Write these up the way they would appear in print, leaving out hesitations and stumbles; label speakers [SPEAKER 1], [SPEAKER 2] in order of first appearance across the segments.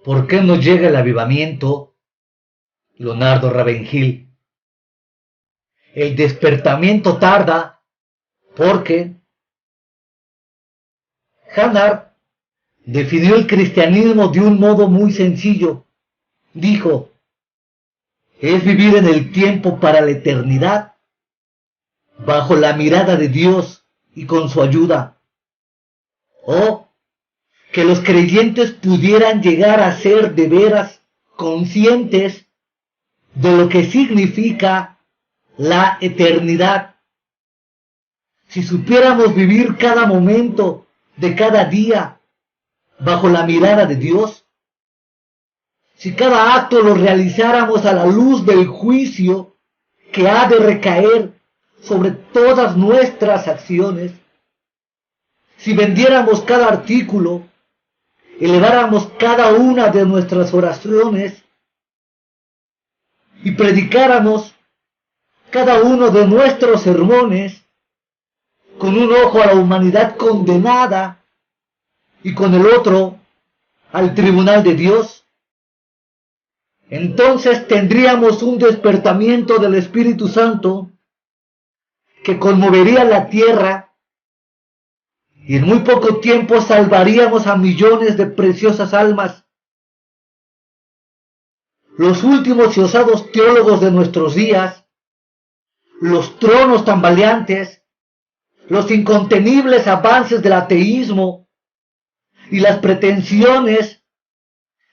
[SPEAKER 1] ¿Por qué no llega el avivamiento? Leonardo Ravenhill. El despertamiento tarda porque Hannah definió el cristianismo de un modo muy sencillo. Dijo, es vivir en el tiempo para la eternidad, bajo la mirada de Dios y con su ayuda. O que los creyentes pudieran llegar a ser de veras conscientes de lo que significa la eternidad. Si supiéramos vivir cada momento de cada día bajo la mirada de Dios, si cada acto lo realizáramos a la luz del juicio que ha de recaer sobre todas nuestras acciones, si vendiéramos cada artículo, eleváramos cada una de nuestras oraciones y predicáramos cada uno de nuestros sermones con un ojo a la humanidad condenada y con el otro al tribunal de Dios, entonces tendríamos un despertamiento del Espíritu Santo que conmovería la tierra y en muy poco tiempo salvaríamos a millones de preciosas almas. Los últimos y osados teólogos de nuestros días, los tronos tambaleantes, los incontenibles avances del ateísmo y las pretensiones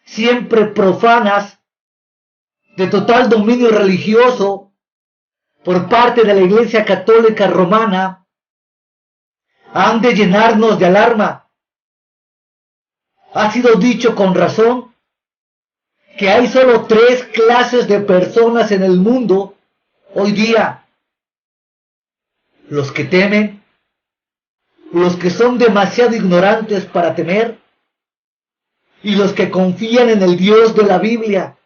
[SPEAKER 1] siempre profanas de total dominio religioso por parte de la Iglesia Católica Romana han de llenarnos de alarma. Ha sido dicho con razón que hay solo 3 clases de personas en el mundo hoy día: los que temen, los que son demasiado ignorantes para temer y los que confían en el Dios de la Biblia.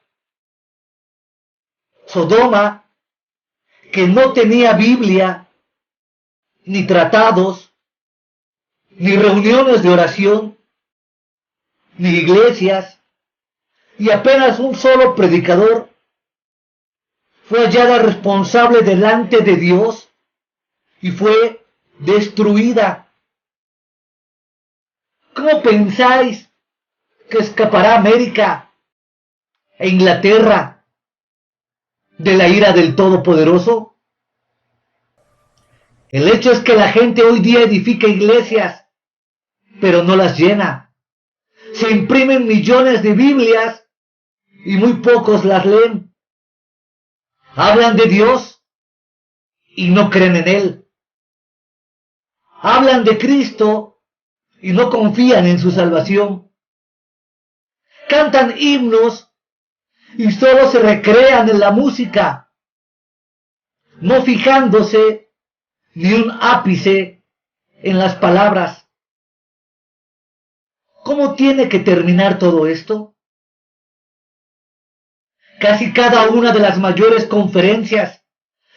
[SPEAKER 1] Sodoma, que no tenía Biblia, ni tratados, ni reuniones de oración, ni iglesias, y apenas un solo predicador, fue hallada responsable delante de Dios y fue destruida. ¿Cómo pensáis que escapará América e Inglaterra de la ira del Todopoderoso? El hecho es que la gente hoy día edifica iglesias, pero no las llena. Se imprimen millones de Biblias y muy pocos las leen. Hablan de Dios y no creen en Él. Hablan de Cristo y no confían en su salvación. Cantan himnos y solo se recrean en la música, no fijándose ni un ápice en las palabras. ¿Cómo tiene que terminar todo esto? Casi cada una de las mayores conferencias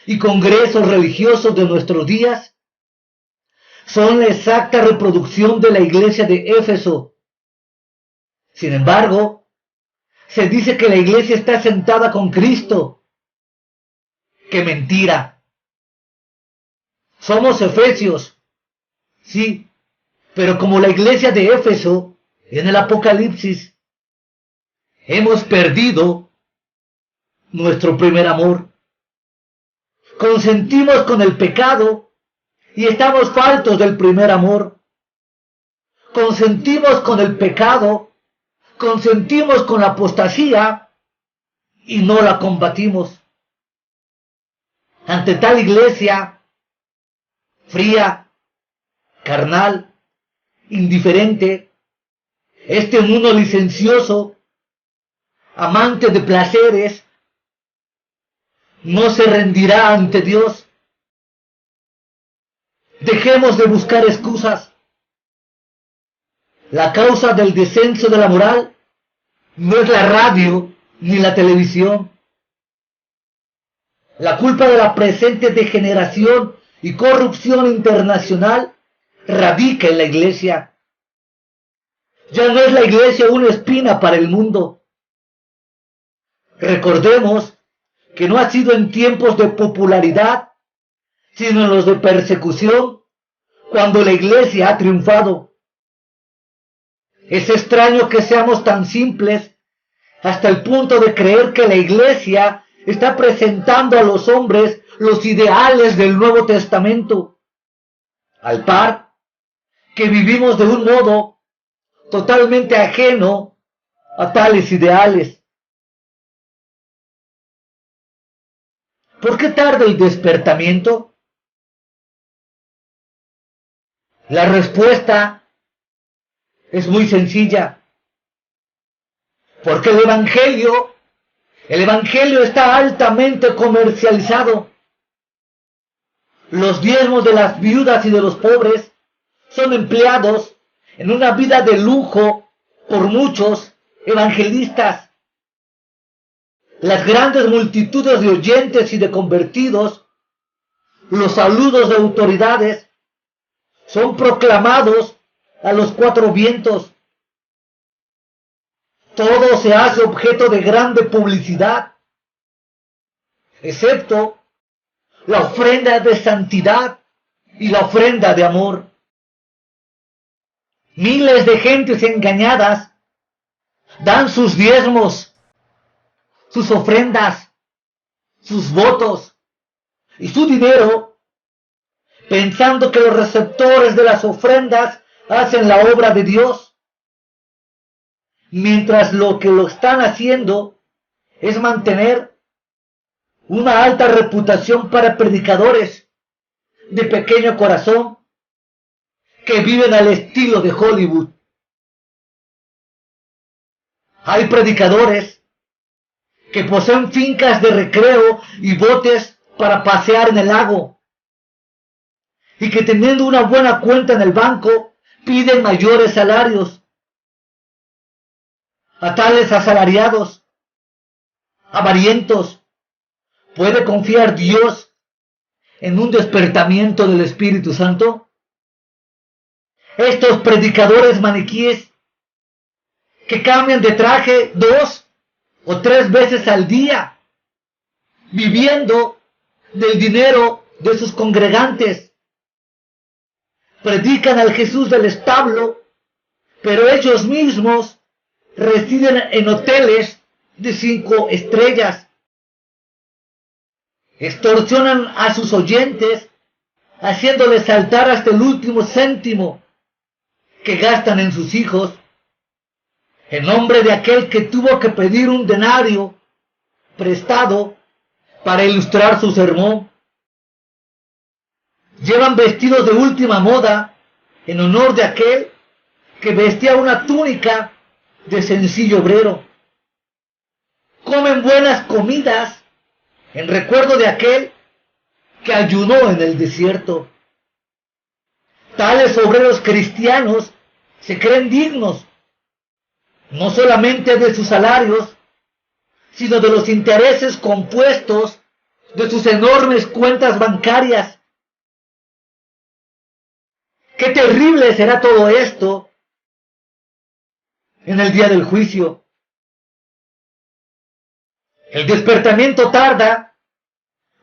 [SPEAKER 1] y congresos religiosos de nuestros días son la exacta reproducción de la iglesia de Éfeso. Sin embargo, se dice que la iglesia está sentada con Cristo. ¡Qué mentira! Somos efesios, sí, pero como la iglesia de Éfeso en el Apocalipsis, hemos perdido nuestro primer amor. Consentimos con el pecado y estamos faltos del primer amor. Consentimos con el pecado, consentimos con la apostasía y no la combatimos. Ante tal iglesia fría, carnal, indiferente, este mundo licencioso, amante de placeres, no se rendirá ante Dios. Dejemos de buscar excusas. La causa del descenso de la moral no es la radio ni la televisión. La culpa de la presente degeneración y corrupción internacional radica en la iglesia. Ya no es la iglesia una espina para el mundo. Recordemos que no ha sido en tiempos de popularidad, sino en los de persecución, cuando la iglesia ha triunfado. Es extraño que seamos tan simples hasta el punto de creer que la iglesia está presentando a los hombres los ideales del Nuevo Testamento, al par que vivimos de un modo totalmente ajeno a tales ideales. ¿Por qué tarda el despertamiento? La respuesta es muy sencilla. Porque el Evangelio está altamente comercializado. Los diezmos de las viudas y de los pobres son empleados en una vida de lujo por muchos evangelistas. Las grandes multitudes de oyentes y de convertidos, los saludos de autoridades, son proclamados a los cuatro vientos. Todo se hace objeto de grande publicidad, excepto la ofrenda de santidad y la ofrenda de amor. Miles de gentes engañadas dan sus diezmos, sus ofrendas, sus votos y su dinero, pensando que los receptores de las ofrendas hacen la obra de Dios, mientras lo que lo están haciendo es mantener una alta reputación para predicadores de pequeño corazón que viven al estilo de Hollywood. Hay predicadores que poseen fincas de recreo y botes para pasear en el lago, y que teniendo una buena cuenta en el banco piden mayores salarios. A tales asalariados, avarientos, ¿puede confiar Dios en un despertamiento del Espíritu Santo? Estos predicadores maniquíes que cambian de traje 2 o 3 veces al día, viviendo del dinero de sus congregantes, predican al Jesús del establo, pero ellos mismos residen en hoteles de 5 estrellas. Extorsionan a sus oyentes, haciéndoles saltar hasta el último céntimo que gastan en sus hijos, en nombre de aquel que tuvo que pedir un denario prestado para ilustrar su sermón. Llevan vestidos de última moda en honor de aquel que vestía una túnica de sencillo obrero. Comen buenas comidas en recuerdo de aquel que ayunó en el desierto. Tales obreros cristianos se creen dignos no solamente de sus salarios, sino de los intereses compuestos de sus enormes cuentas bancarias. Qué terrible será todo esto en el día del juicio. El despertamiento tarda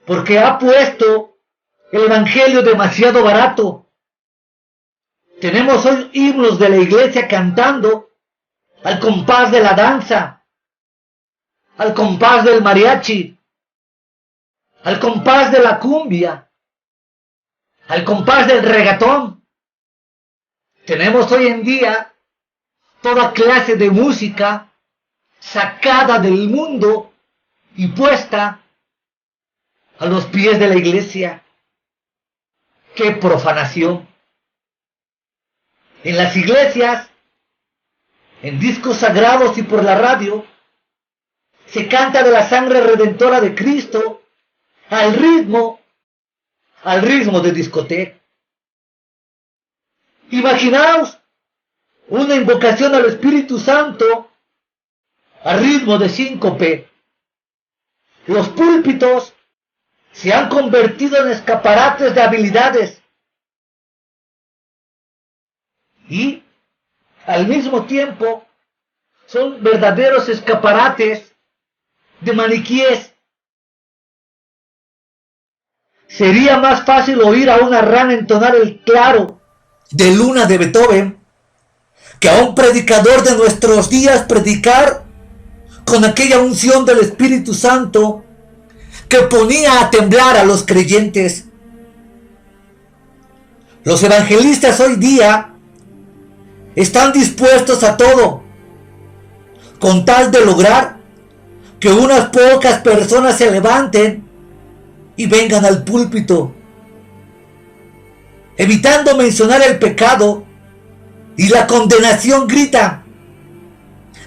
[SPEAKER 1] porque ha puesto el Evangelio demasiado barato. Tenemos hoy himnos de la iglesia cantando al compás de la danza, al compás del mariachi, al compás de la cumbia, al compás del regatón. Tenemos hoy en día toda clase de música sacada del mundo y puesta a los pies de la iglesia. ¡Qué profanación! En las iglesias, en discos sagrados y por la radio, se canta de la sangre redentora de Cristo al ritmo de discoteca. Imaginaos una invocación al Espíritu Santo al ritmo de síncope. Los púlpitos se han convertido en escaparates de habilidades. Y al mismo tiempo son verdaderos escaparates de maniquíes. Sería más fácil oír a una rana entonar el claro de luna de Beethoven que a un predicador de nuestros días predicar con aquella unción del Espíritu Santo que ponía a temblar a los creyentes. Los evangelistas hoy día están dispuestos a todo con tal de lograr que unas pocas personas se levanten y vengan al púlpito, evitando mencionar el pecado y la condenación. Grita: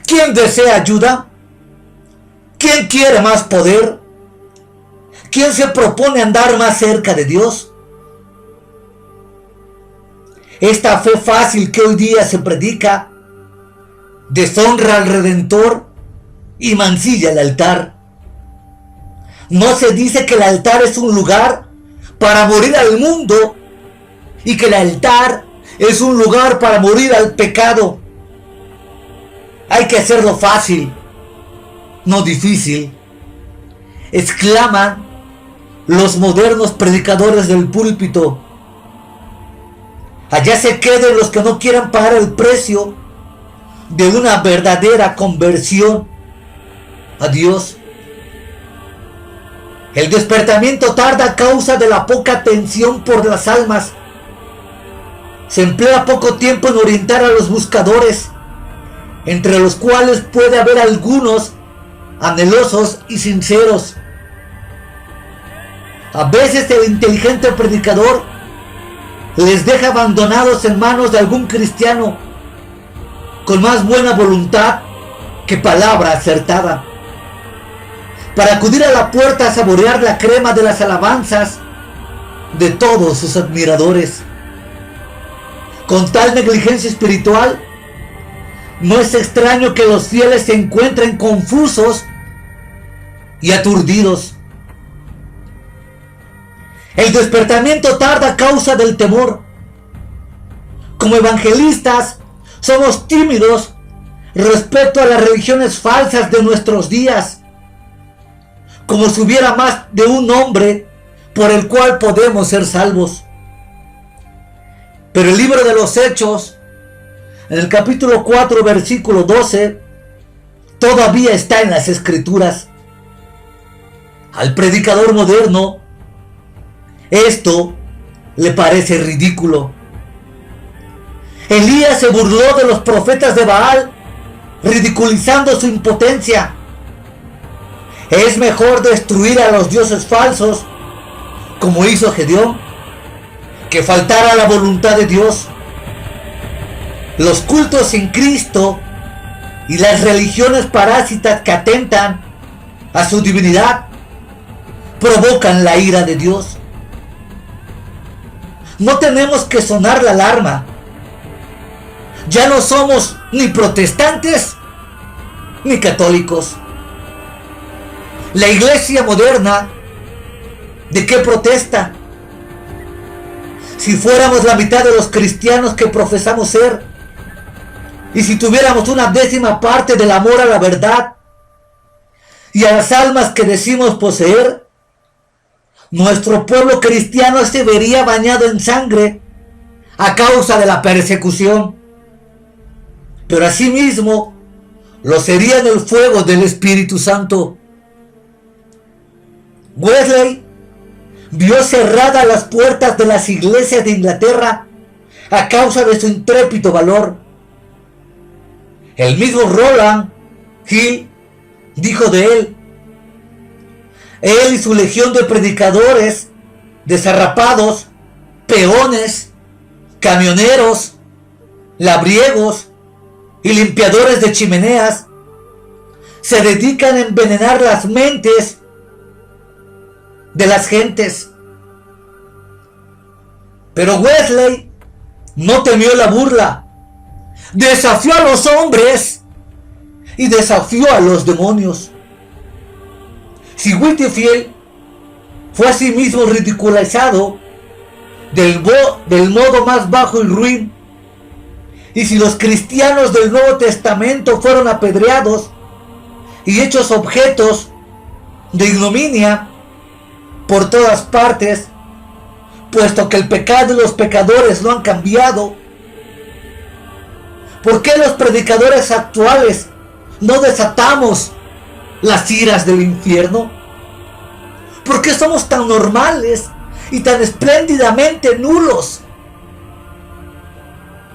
[SPEAKER 1] ¿quién desea ayuda? ¿Quién quiere más poder? ¿Quién se propone andar más cerca de Dios? Esta fe fácil que hoy día se predica deshonra al Redentor y mancilla el altar. No se dice que el altar es un lugar para morir al mundo y que el altar es un lugar para morir al pecado. Hay que hacerlo fácil, no difícil, exclaman los modernos predicadores del púlpito. Allá se queden los que no quieran pagar el precio de una verdadera conversión a Dios. El despertamiento tarda a causa de la poca atención por las almas. Se emplea poco tiempo en orientar a los buscadores, entre los cuales puede haber algunos anhelosos y sinceros. A veces el inteligente predicador les deja abandonados en manos de algún cristiano con más buena voluntad que palabra acertada, para acudir a la puerta a saborear la crema de las alabanzas de todos sus admiradores. Con tal negligencia espiritual, no es extraño que los fieles se encuentren confusos y aturdidos. El despertamiento tarda a causa del temor. Como evangelistas, somos tímidos respecto a las religiones falsas de nuestros días, como si hubiera más de un nombre por el cual podemos ser salvos. Pero el libro de los Hechos, en el capítulo 4, versículo 12, todavía está en las Escrituras. Al predicador moderno, esto le parece ridículo. Elías se burló de los profetas de Baal, ridiculizando su impotencia. Es mejor destruir a los dioses falsos, como hizo Gedeón, que faltar a la voluntad de Dios. Los cultos sin Cristo y las religiones parásitas que atentan a su divinidad provocan la ira de Dios. No tenemos que sonar la alarma. Ya no somos ni protestantes ni católicos. La iglesia moderna, ¿de qué protesta? Si fuéramos la mitad de los cristianos que profesamos ser, y si tuviéramos una décima parte del amor a la verdad y a las almas que decimos poseer, nuestro pueblo cristiano se vería bañado en sangre a causa de la persecución, pero asimismo lo sería en el fuego del Espíritu Santo. Wesley vio cerradas las puertas de las iglesias de Inglaterra a causa de su intrépido valor. El mismo Roland Hill dijo de él: él y su legión de predicadores, desarrapados, peones, camioneros, labriegos y limpiadores de chimeneas, se dedican a envenenar las mentes de las gentes. Pero Wesley no temió la burla, desafió a los hombres y desafió a los demonios. Si Whitefield fue asimismo ridiculizado del modo más bajo y ruin, Y si los cristianos del Nuevo Testamento fueron apedreados y hechos objetos de ignominia por todas partes, puesto que el pecado y los pecadores no han cambiado, ¿por qué los predicadores actuales no desatamos las iras del infierno? ¿Por qué somos tan normales y tan espléndidamente nulos?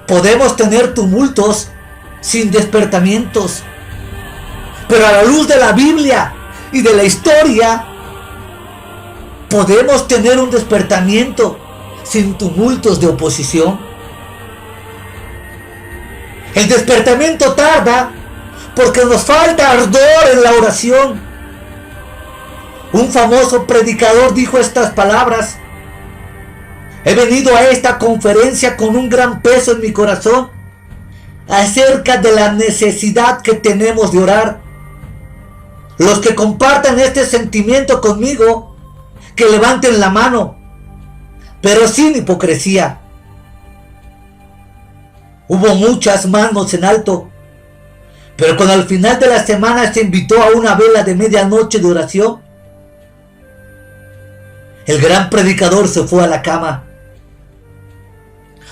[SPEAKER 1] Podemos tener tumultos sin despertamientos, pero a la luz de la Biblia y de la historia, podemos tener un despertamiento sin tumultos de oposición. El despertamiento tarda porque nos falta ardor en la oración. Un famoso predicador dijo estas palabras: he venido a esta conferencia con un gran peso en mi corazón acerca de la necesidad que tenemos de orar. Los que compartan este sentimiento conmigo, que levanten la mano, pero sin hipocresía. Hubo muchas manos en alto, pero cuando al final de la semana se invitó a una vela de medianoche de oración, el gran predicador se fue a la cama.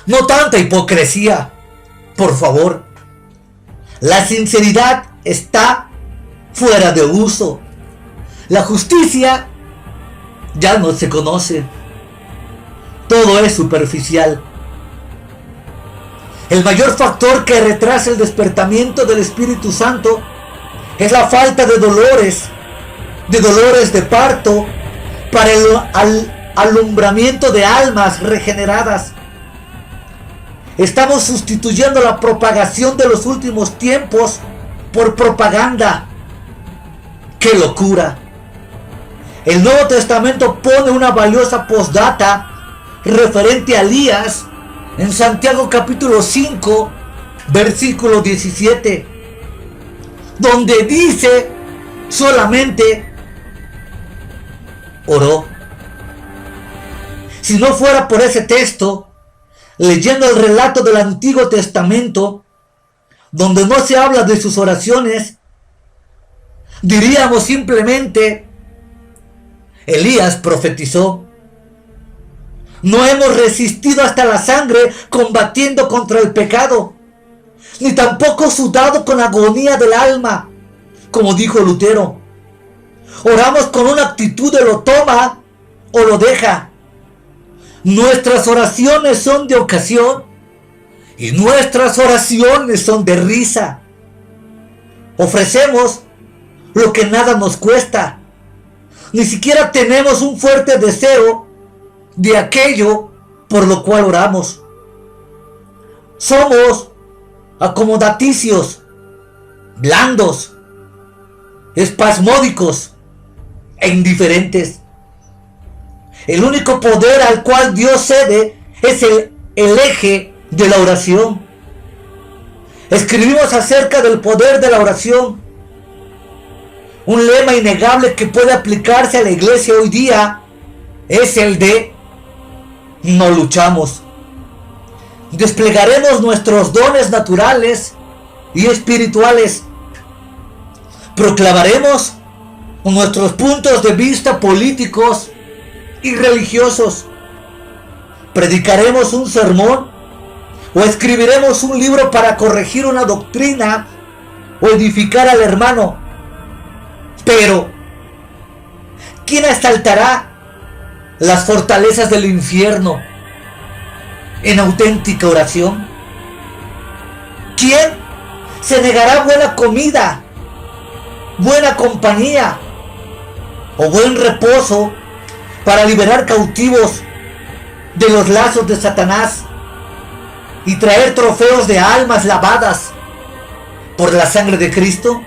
[SPEAKER 1] No tanta hipocresía, por favor. La sinceridad está fuera de uso. La justicia ya no se conoce. Todo es superficial. El mayor factor que retrasa el despertamiento del Espíritu Santo es la falta de dolores de parto para el alumbramiento de almas regeneradas. Estamos sustituyendo la propagación de los últimos tiempos por propaganda. ¡Qué locura! El Nuevo Testamento pone una valiosa postdata referente a Elías en Santiago capítulo 5, versículo 17, donde dice solamente oró. Si no fuera por ese texto, leyendo el relato del Antiguo Testamento, donde no se habla de sus oraciones, diríamos simplemente: Elías profetizó. No hemos resistido hasta la sangre combatiendo contra el pecado, ni tampoco sudado con agonía del alma, como dijo Lutero. Oramos con una actitud de lo toma o lo deja. Nuestras oraciones son de ocasión y nuestras oraciones son de risa. Ofrecemos lo que nada nos cuesta. Ni siquiera tenemos un fuerte deseo de aquello por lo cual oramos. Somos acomodaticios, blandos, espasmódicos e indiferentes. El único poder al cual Dios cede es el eje de la oración. Escribimos acerca del poder de la oración. Un lema innegable que puede aplicarse a la iglesia hoy día es el de: no luchamos. Desplegaremos nuestros dones naturales y espirituales. Proclamaremos nuestros puntos de vista políticos y religiosos. Predicaremos un sermón o escribiremos un libro para corregir una doctrina o edificar al hermano. Pero ¿quién asaltará las fortalezas del infierno en auténtica oración? ¿Quién se negará buena comida, buena compañía o buen reposo para liberar cautivos de los lazos de Satanás y traer trofeos de almas lavadas por la sangre de Cristo?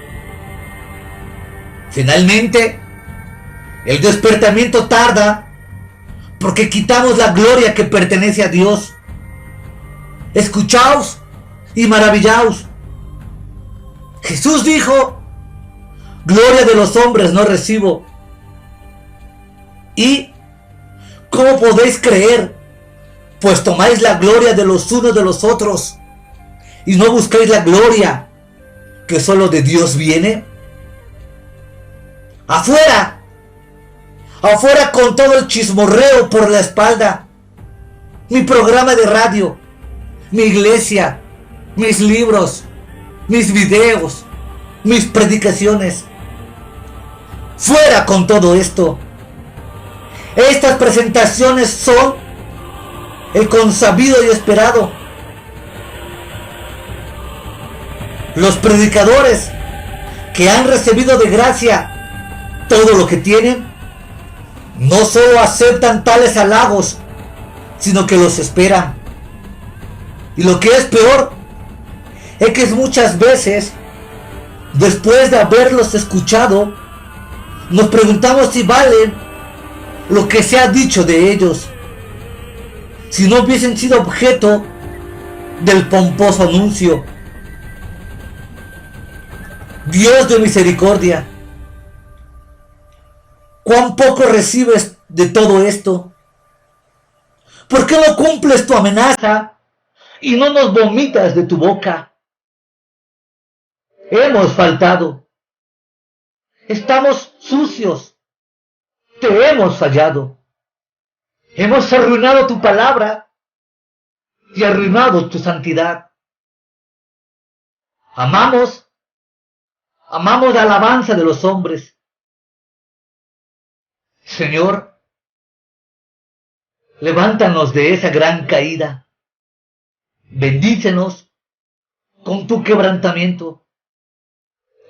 [SPEAKER 1] Finalmente, el despertamiento tarda porque quitamos la gloria que pertenece a Dios. Escuchaos y maravillaos. Jesús dijo: gloria de los hombres no recibo. ¿Y cómo podéis creer, pues tomáis la gloria de los unos de los otros? y no buscáis la gloria que solo de Dios viene? ¡Afuera! ¡Afuera con todo el chismorreo por la espalda! Mi programa de radio, mi iglesia, mis libros, mis videos, mis predicaciones. ¡Fuera con todo esto! Estas presentaciones son el consabido y esperado. Los predicadores que han recibido de gracia todo lo que tienen, no solo aceptan tales halagos, sino que los esperan. Y lo que es peor, es que muchas veces, después de haberlos escuchado, nos preguntamos si valen lo que se ha dicho de ellos, si no hubiesen sido objeto del pomposo anuncio. Dios de misericordia, ¿cuán poco recibes de todo esto? ¿Por qué no cumples tu amenaza y no nos vomitas de tu boca? Hemos faltado. Estamos sucios. Te hemos fallado. Hemos arruinado tu palabra y arruinado tu santidad. Amamos la alabanza de los hombres. Señor, levántanos de esa gran caída. Bendícenos con tu quebrantamiento.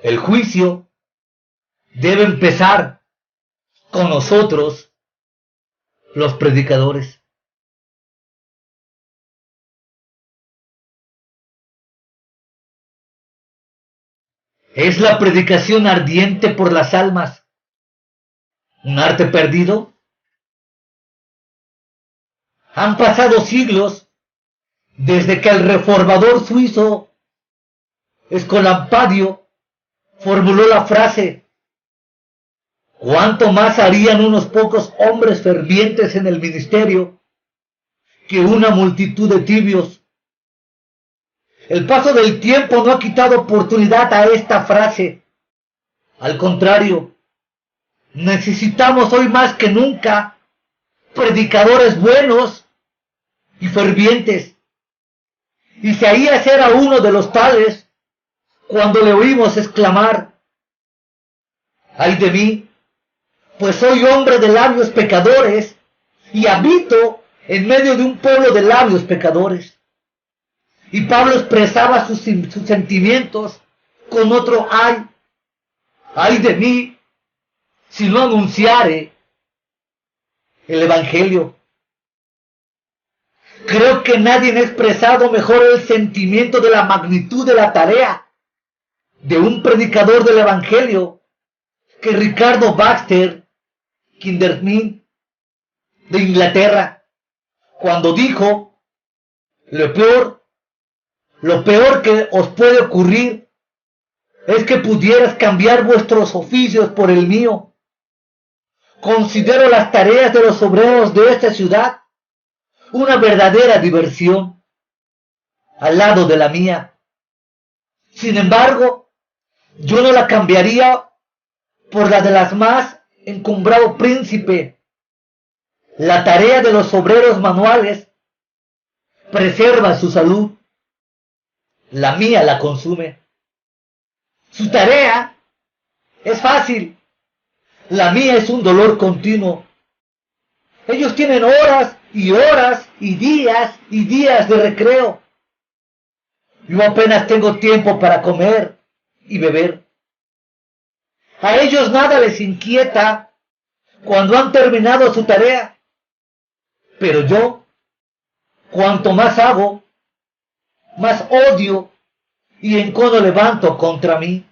[SPEAKER 1] El juicio debe empezar con nosotros, los predicadores. ¿Es la predicación ardiente por las almas un arte perdido? Han pasado siglos desde que el reformador suizo Escolampadio formuló la frase: ¿cuánto más harían unos pocos hombres fervientes en el ministerio que una multitud de tibios? El paso del tiempo no ha quitado oportunidad a esta frase. Al contrario, necesitamos hoy más que nunca predicadores buenos y fervientes. Isaías era uno de los tales cuando le oímos exclamar: ¡ay de mí! Pues soy hombre de labios pecadores y habito en medio de un pueblo de labios pecadores. Y Pablo expresaba sus sentimientos con otro ay. ¡Ay de mí si no anunciare el Evangelio! Creo que nadie ha expresado mejor el sentimiento de la magnitud de la tarea de un predicador del Evangelio que Ricardo Baxter Kinderman de Inglaterra, cuando dijo: lo peor que os puede ocurrir es que pudieras cambiar vuestros oficios por el mío. Considero las tareas de los obreros de esta ciudad una verdadera diversión al lado de la mía. Sin embargo, yo no la cambiaría por la de las más encumbrado príncipe. La tarea de los obreros manuales preserva su salud. La mía la consume. Su tarea es fácil. La mía es un dolor continuo. Ellos tienen horas y horas y días de recreo. Yo apenas tengo tiempo para comer y beber. A ellos nada les inquieta cuando han terminado su tarea. Pero yo, cuanto más hago, más odio y encono levanto contra mí.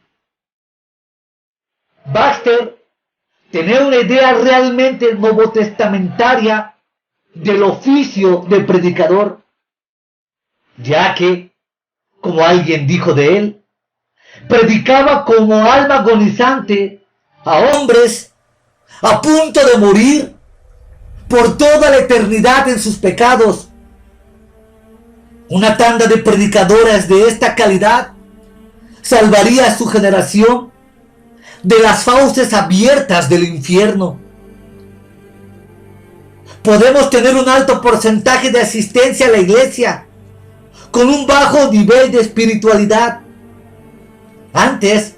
[SPEAKER 1] Baxter tenía una idea realmente novotestamentaria del oficio de predicador, ya que, como alguien dijo de él, predicaba como alma agonizante a hombres a punto de morir por toda la eternidad en sus pecados. Una tanda de predicadores de esta calidad salvaría a su generación de las fauces abiertas del infierno. Podemos tener un alto porcentaje de asistencia a la iglesia con un bajo nivel de espiritualidad. Antes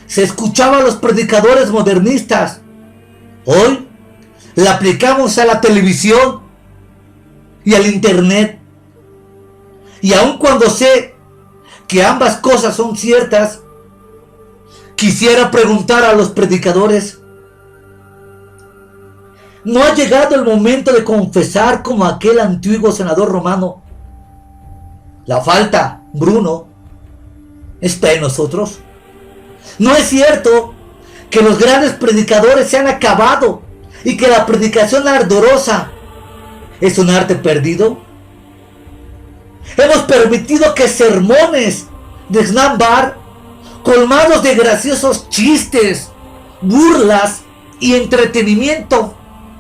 [SPEAKER 1] se escuchaba a los predicadores modernistas. Hoy la aplicamos a la televisión y al internet. Y aun cuando sé que ambas cosas son ciertas, quisiera preguntar a los predicadores: ¿no ha llegado el momento de confesar como aquel antiguo senador romano? La falta, Bruno, está en nosotros. ¿No es cierto que los grandes predicadores se han acabado y que la predicación ardorosa es un arte perdido? Hemos permitido que sermones de snack bar, colmados de graciosos chistes, burlas y entretenimiento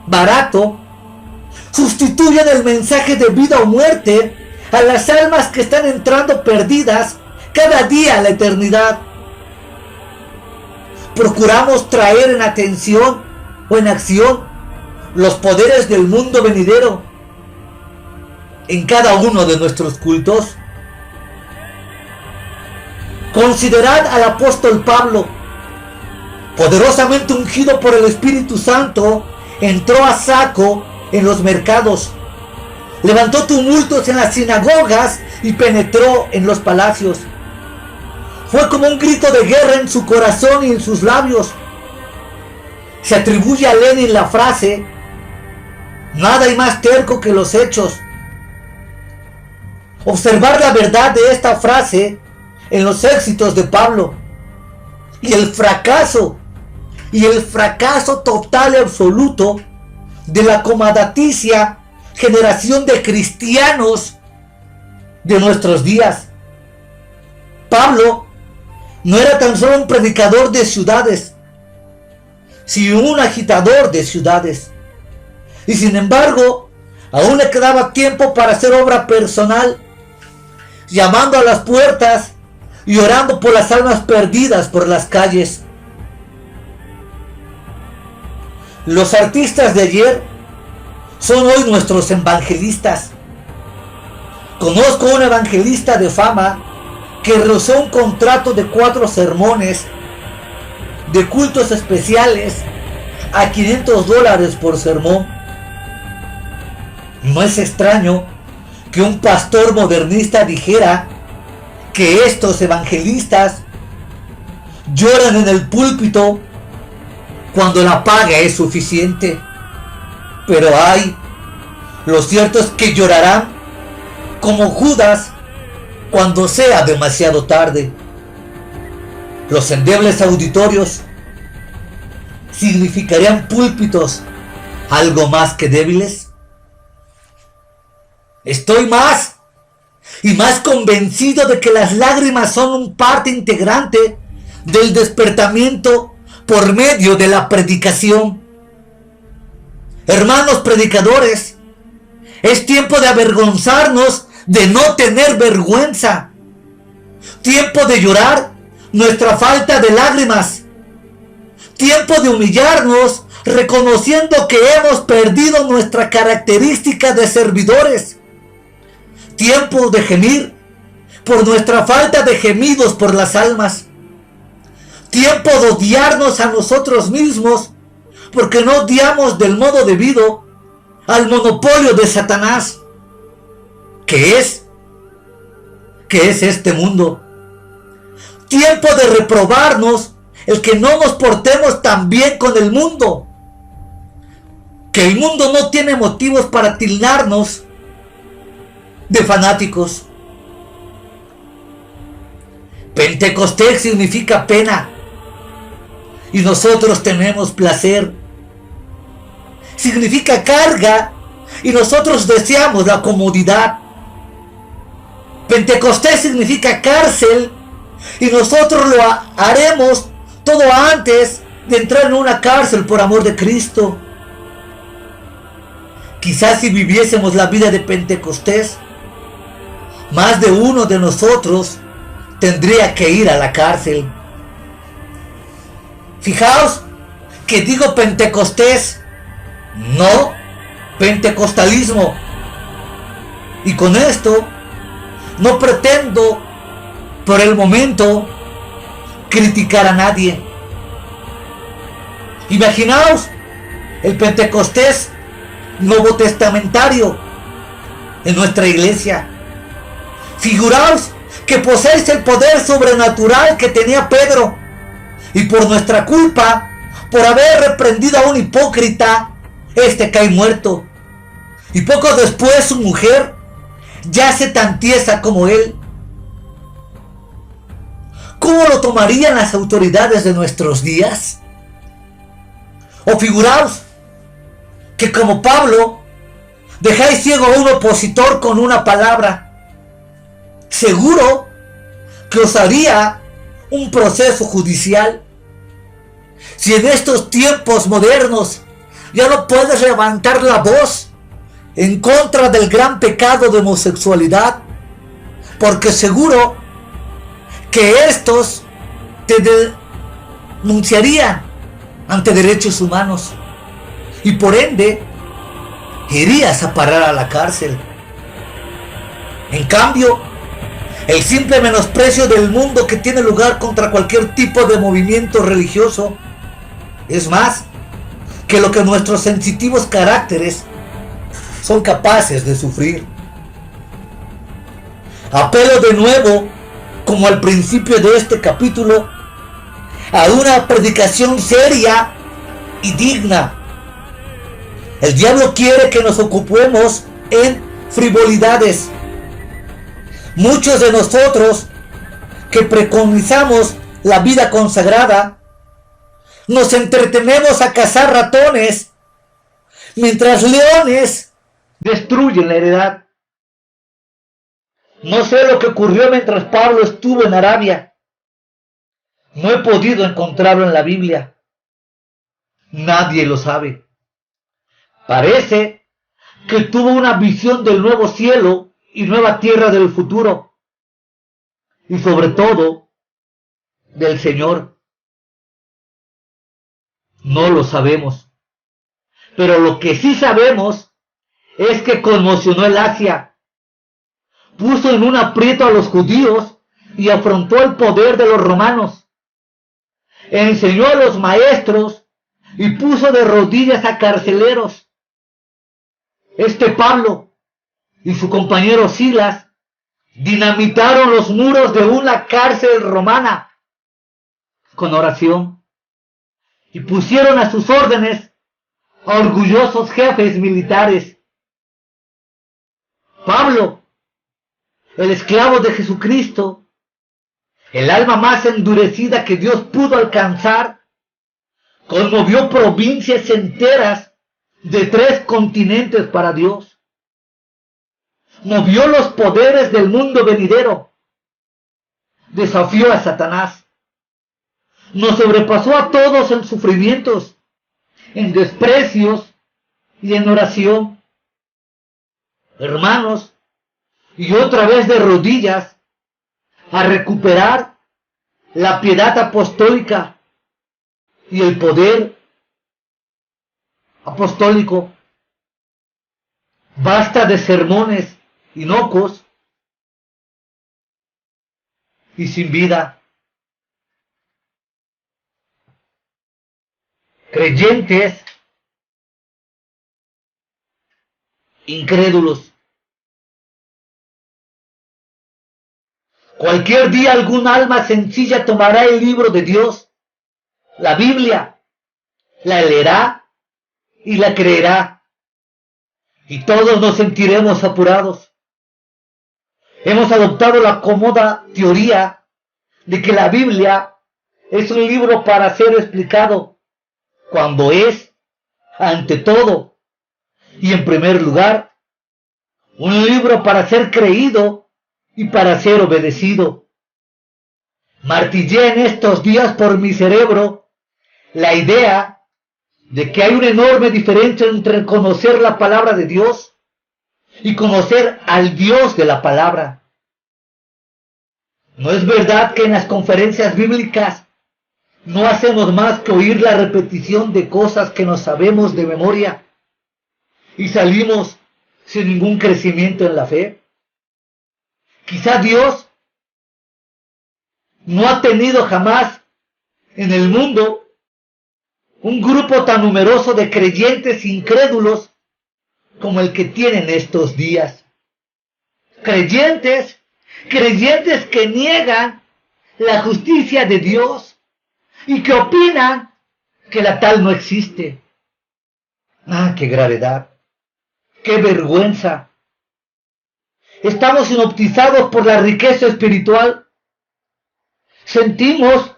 [SPEAKER 1] barato, sustituyan el mensaje de vida o muerte a las almas que están entrando perdidas cada día a la eternidad. Procuramos traer en atención o en acción los poderes del mundo venidero en cada uno de nuestros cultos. Considerad al apóstol Pablo, poderosamente ungido por el Espíritu Santo, entró a saco en los mercados, levantó tumultos en las sinagogas y penetró en los palacios. Fue como un grito de guerra en su corazón y en sus labios. Se atribuye a Lenin la frase: nada hay más terco que los hechos. Observar la verdad de esta frase en los éxitos de Pablo y el fracaso total y absoluto de la acomodaticia generación de cristianos de nuestros días. Pablo no era tan solo un predicador de ciudades, sino un agitador de ciudades. Y sin embargo, aún le quedaba tiempo para hacer obra personal, llamando a las puertas y orando por las almas perdidas por las calles. Los artistas de ayer son hoy nuestros evangelistas. Conozco a un evangelista de fama que rehusó un contrato de 4 sermones de cultos especiales a $500 por sermón. No es extraño que un pastor modernista dijera que estos evangelistas lloran en el púlpito cuando la paga es suficiente. Pero lo cierto es que llorarán como Judas cuando sea demasiado tarde. Los endebles auditorios significarían púlpitos algo más que débiles. Estoy más y más convencido de que las lágrimas son un parte integrante del despertamiento por medio de la predicación. Hermanos predicadores, es tiempo de avergonzarnos de no tener vergüenza. Tiempo de llorar nuestra falta de lágrimas. Tiempo de humillarnos reconociendo que hemos perdido nuestra característica de servidores. Tiempo de gemir por nuestra falta de gemidos por las almas. Tiempo de odiarnos a nosotros mismos porque no odiamos del modo debido al monopolio de Satanás, que es este mundo. Tiempo de reprobarnos el que no nos portemos tan bien con el mundo, que el mundo no tiene motivos para tildarnos de fanáticos. Pentecostés significa pena y nosotros tenemos placer. Significa carga y nosotros deseamos la comodidad. Pentecostés significa cárcel y nosotros lo haremos todo antes de entrar en una cárcel por amor de Cristo. Quizás si viviésemos la vida de Pentecostés, más de uno de nosotros tendría que ir a la cárcel. Fijaos que digo Pentecostés, no pentecostalismo. Y con esto no pretendo por el momento criticar a nadie. Imaginaos el Pentecostés nuevo testamentario en nuestra iglesia. Figuraos que poseéis el poder sobrenatural que tenía Pedro, y por nuestra culpa, por haber reprendido a un hipócrita, este cae muerto, y poco después su mujer yace tan tiesa como él. ¿Cómo lo tomarían las autoridades de nuestros días? O figuraos que como Pablo dejáis ciego a un opositor con una palabra. Seguro que os haría un proceso judicial. Si en estos tiempos modernos ya no puedes levantar la voz en contra del gran pecado de homosexualidad, porque seguro que estos te denunciarían ante derechos humanos y por ende irías a parar a la cárcel. En cambio, el simple menosprecio del mundo que tiene lugar contra cualquier tipo de movimiento religioso es más que lo que nuestros sensitivos caracteres son capaces de sufrir. Apelo de nuevo, como al principio de este capítulo, a una predicación seria y digna. El diablo quiere que nos ocupemos en frivolidades. Muchos de nosotros que preconizamos la vida consagrada, nos entretenemos a cazar ratones, mientras leones destruyen la heredad. No sé lo que ocurrió mientras Pablo estuvo en Arabia. No he podido encontrarlo en la Biblia. Nadie lo sabe. Parece que tuvo una visión del nuevo cielo y nueva tierra del futuro. Y sobre todo, del Señor. No lo sabemos. Pero lo que sí sabemos es que conmocionó el Asia. Puso en un aprieto a los judíos y afrontó el poder de los romanos. Enseñó a los maestros y puso de rodillas a carceleros. Este Pablo y su compañero Silas dinamitaron los muros de una cárcel romana con oración y pusieron a sus órdenes a orgullosos jefes militares. Pablo, el esclavo de Jesucristo, el alma más endurecida que Dios pudo alcanzar, conmovió provincias enteras de 3 continentes para Dios. Movió los poderes del mundo venidero. Desafió a Satanás. Nos sobrepasó a todos en sufrimientos, en desprecios y en oración. Hermanos, y otra vez de rodillas a recuperar la piedad apostólica y el poder apostólico. Basta de sermones inocuos y sin vida. Creyentes incrédulos. Cualquier día algún alma sencilla tomará el libro de Dios, la Biblia, la leerá y la creerá. Y todos nos sentiremos apurados. Hemos adoptado la cómoda teoría de que la Biblia es un libro para ser explicado, cuando es, ante todo, y en primer lugar, un libro para ser creído y para ser obedecido. Martillé en estos días por mi cerebro la idea de que hay una enorme diferencia entre conocer la palabra de Dios y conocer al Dios de la palabra. ¿No es verdad que en las conferencias bíblicas no hacemos más que oír la repetición de cosas que no sabemos de memoria y salimos sin ningún crecimiento en la fe? Quizá Dios no ha tenido jamás en el mundo un grupo tan numeroso de creyentes incrédulos como el que tienen estos días. Creyentes que niegan la justicia de Dios y que opinan que la tal no existe. ¡Ah, qué gravedad! ¡Qué vergüenza! Estamos hipnotizados por la riqueza espiritual. Sentimos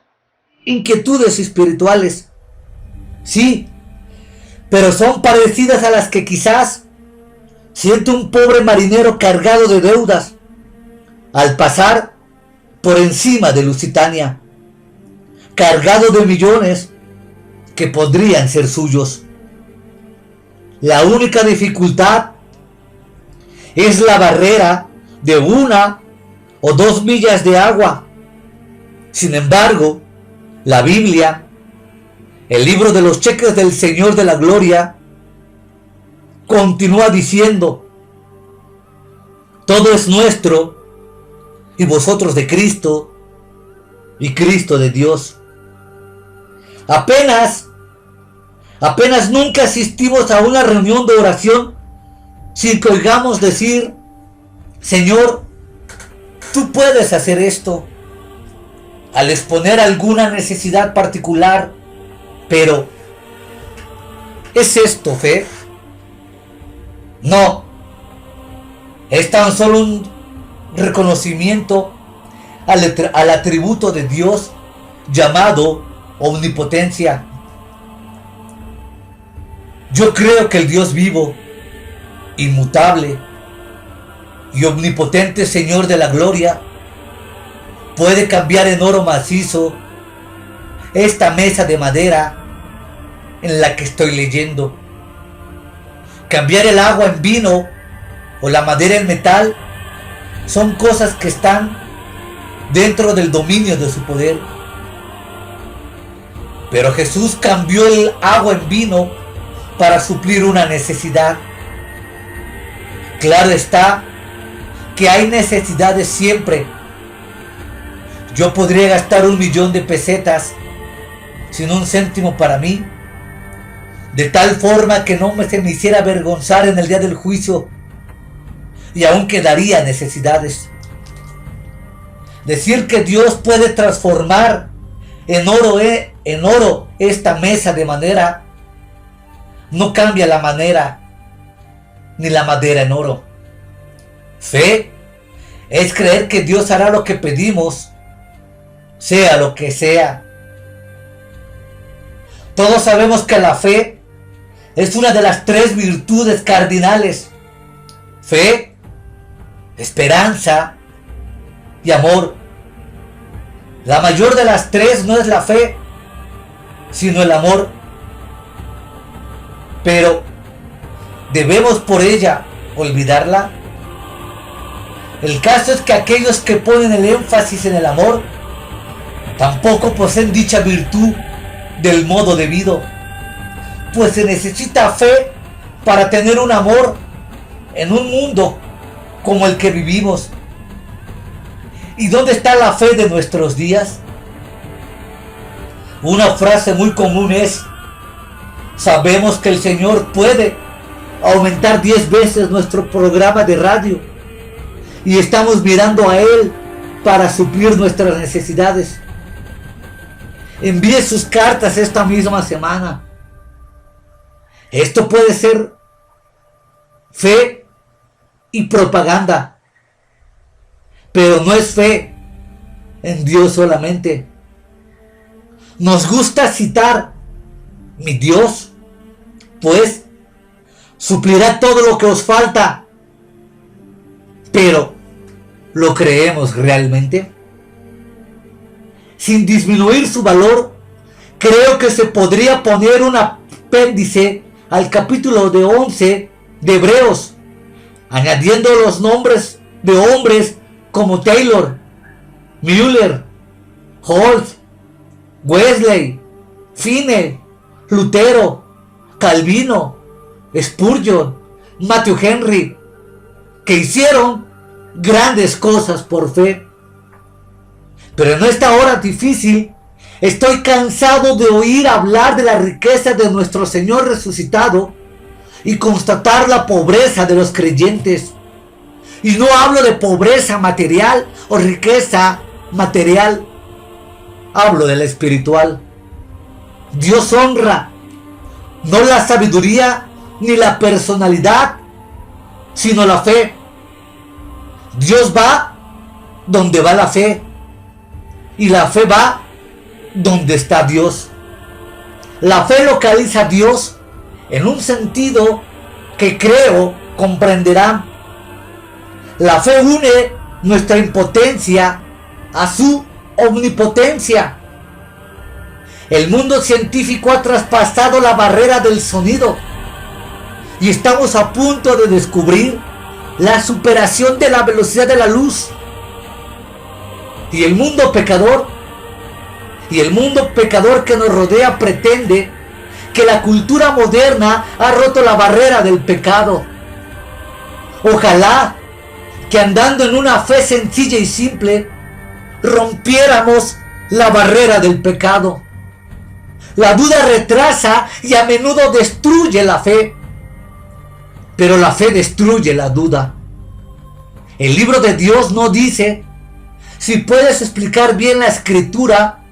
[SPEAKER 1] inquietudes espirituales. Sí, pero son parecidas a las que quizás siente un pobre marinero cargado de deudas al pasar por encima de Lusitania, cargado de millones que podrían ser suyos. La única dificultad es la barrera de 1 o 2 millas de agua. Sin embargo, la Biblia, el libro de los cheques del Señor de la Gloria, continúa diciendo: todo es nuestro y vosotros de Cristo y Cristo de Dios. Apenas nunca asistimos a una reunión de oración sin que oigamos decir: Señor, tú puedes hacer esto, al exponer alguna necesidad particular. Pero, ¿es esto fe? No, es tan solo un reconocimiento al atributo de Dios llamado omnipotencia. Yo creo que el Dios vivo, inmutable y omnipotente Señor de la gloria puede cambiar en oro macizo esta mesa de madera en la que estoy leyendo. Cambiar el agua en vino o la madera en metal son cosas que están dentro del dominio de su poder. Pero Jesús cambió el agua en vino para suplir una necesidad. Claro está que hay necesidades siempre. Yo podría gastar 1.000.000 de pesetas sin un céntimo para mí, de tal forma que no se me hiciera avergonzar en el día del juicio, y aún quedaría necesidades. Decir que Dios puede transformar en oro esta mesa de madera no cambia la manera ni la madera en oro. Fe es creer que Dios hará lo que pedimos, sea lo que sea. Todos sabemos que la fe es una de las 3 virtudes cardinales: fe, esperanza y amor. La mayor de las 3 no es la fe, sino el amor. Pero, ¿debemos por ella olvidarla? El caso es que aquellos que ponen el énfasis en el amor tampoco poseen dicha virtud del modo debido, pues se necesita fe para tener un amor en un mundo como el que vivimos. ¿Y dónde está la fe de nuestros días? Una frase muy común es: sabemos que el Señor puede aumentar 10 veces nuestro programa de radio y estamos mirando a Él para suplir nuestras necesidades. Envíe sus cartas esta misma semana. Esto puede ser fe y propaganda, pero no es fe en Dios solamente. Nos gusta citar: mi Dios, pues, suplirá todo lo que os falta. Pero, ¿lo creemos realmente? Sin disminuir su valor, creo que se podría poner un apéndice al capítulo 11 de Hebreos, añadiendo los nombres de hombres como Taylor, Müller, Holz, Wesley, Finney, Lutero, Calvino, Spurgeon, Matthew Henry, que hicieron grandes cosas por fe. Pero en esta hora difícil, estoy cansado de oír hablar de la riqueza de nuestro Señor resucitado y constatar la pobreza de los creyentes. Y no hablo de pobreza material o riqueza material, hablo de la espiritual. Dios honra no la sabiduría ni la personalidad, sino la fe. Dios va donde va la fe, y la fe va donde está Dios. La fe localiza a Dios en un sentido que creo comprenderán. La fe une nuestra impotencia a su omnipotencia. El mundo científico ha traspasado la barrera del sonido y estamos a punto de descubrir la superación de la velocidad de la luz. Y el mundo pecador que nos rodea pretende que la cultura moderna ha roto la barrera del pecado. Ojalá que andando en una fe sencilla y simple rompiéramos la barrera del pecado. La duda retrasa y a menudo destruye la fe, pero la fe destruye la duda. El libro de Dios no dice: si puedes explicar bien la escritura,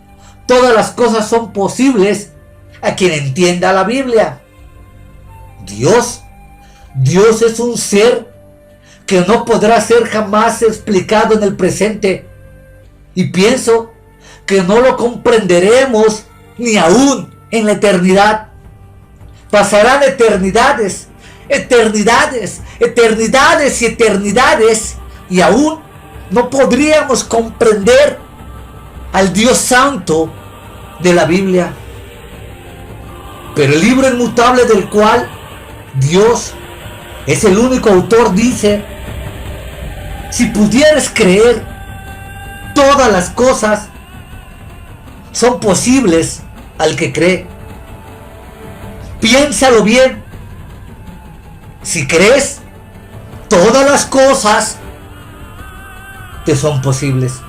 [SPEAKER 1] todas las cosas son posibles a quien entienda la Biblia. Dios es un ser que no podrá ser jamás explicado en el presente, y pienso que no lo comprenderemos ni aún en la eternidad. Pasarán eternidades y eternidades, y aún no podríamos comprender al Dios Santo de la Biblia. Pero el libro inmutable del cual Dios es el único autor dice: si pudieras creer, todas las cosas son posibles al que cree. Piénsalo bien. Si crees, todas las cosas te son posibles.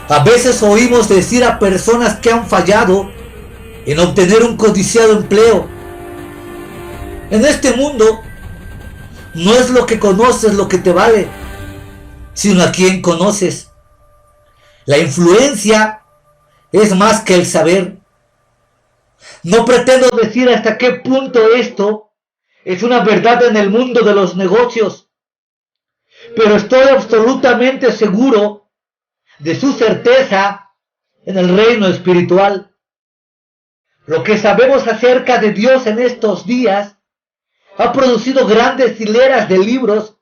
[SPEAKER 1] A veces oímos decir a personas que han fallado en obtener un codiciado empleo: en este mundo no es lo que conoces lo que te vale, sino a quien conoces. La influencia es más que el saber. No pretendo decir hasta qué punto esto es una verdad en el mundo de los negocios, pero estoy absolutamente seguro de su certeza en el reino espiritual. Lo que sabemos acerca de Dios en estos días ha producido grandes hileras de libros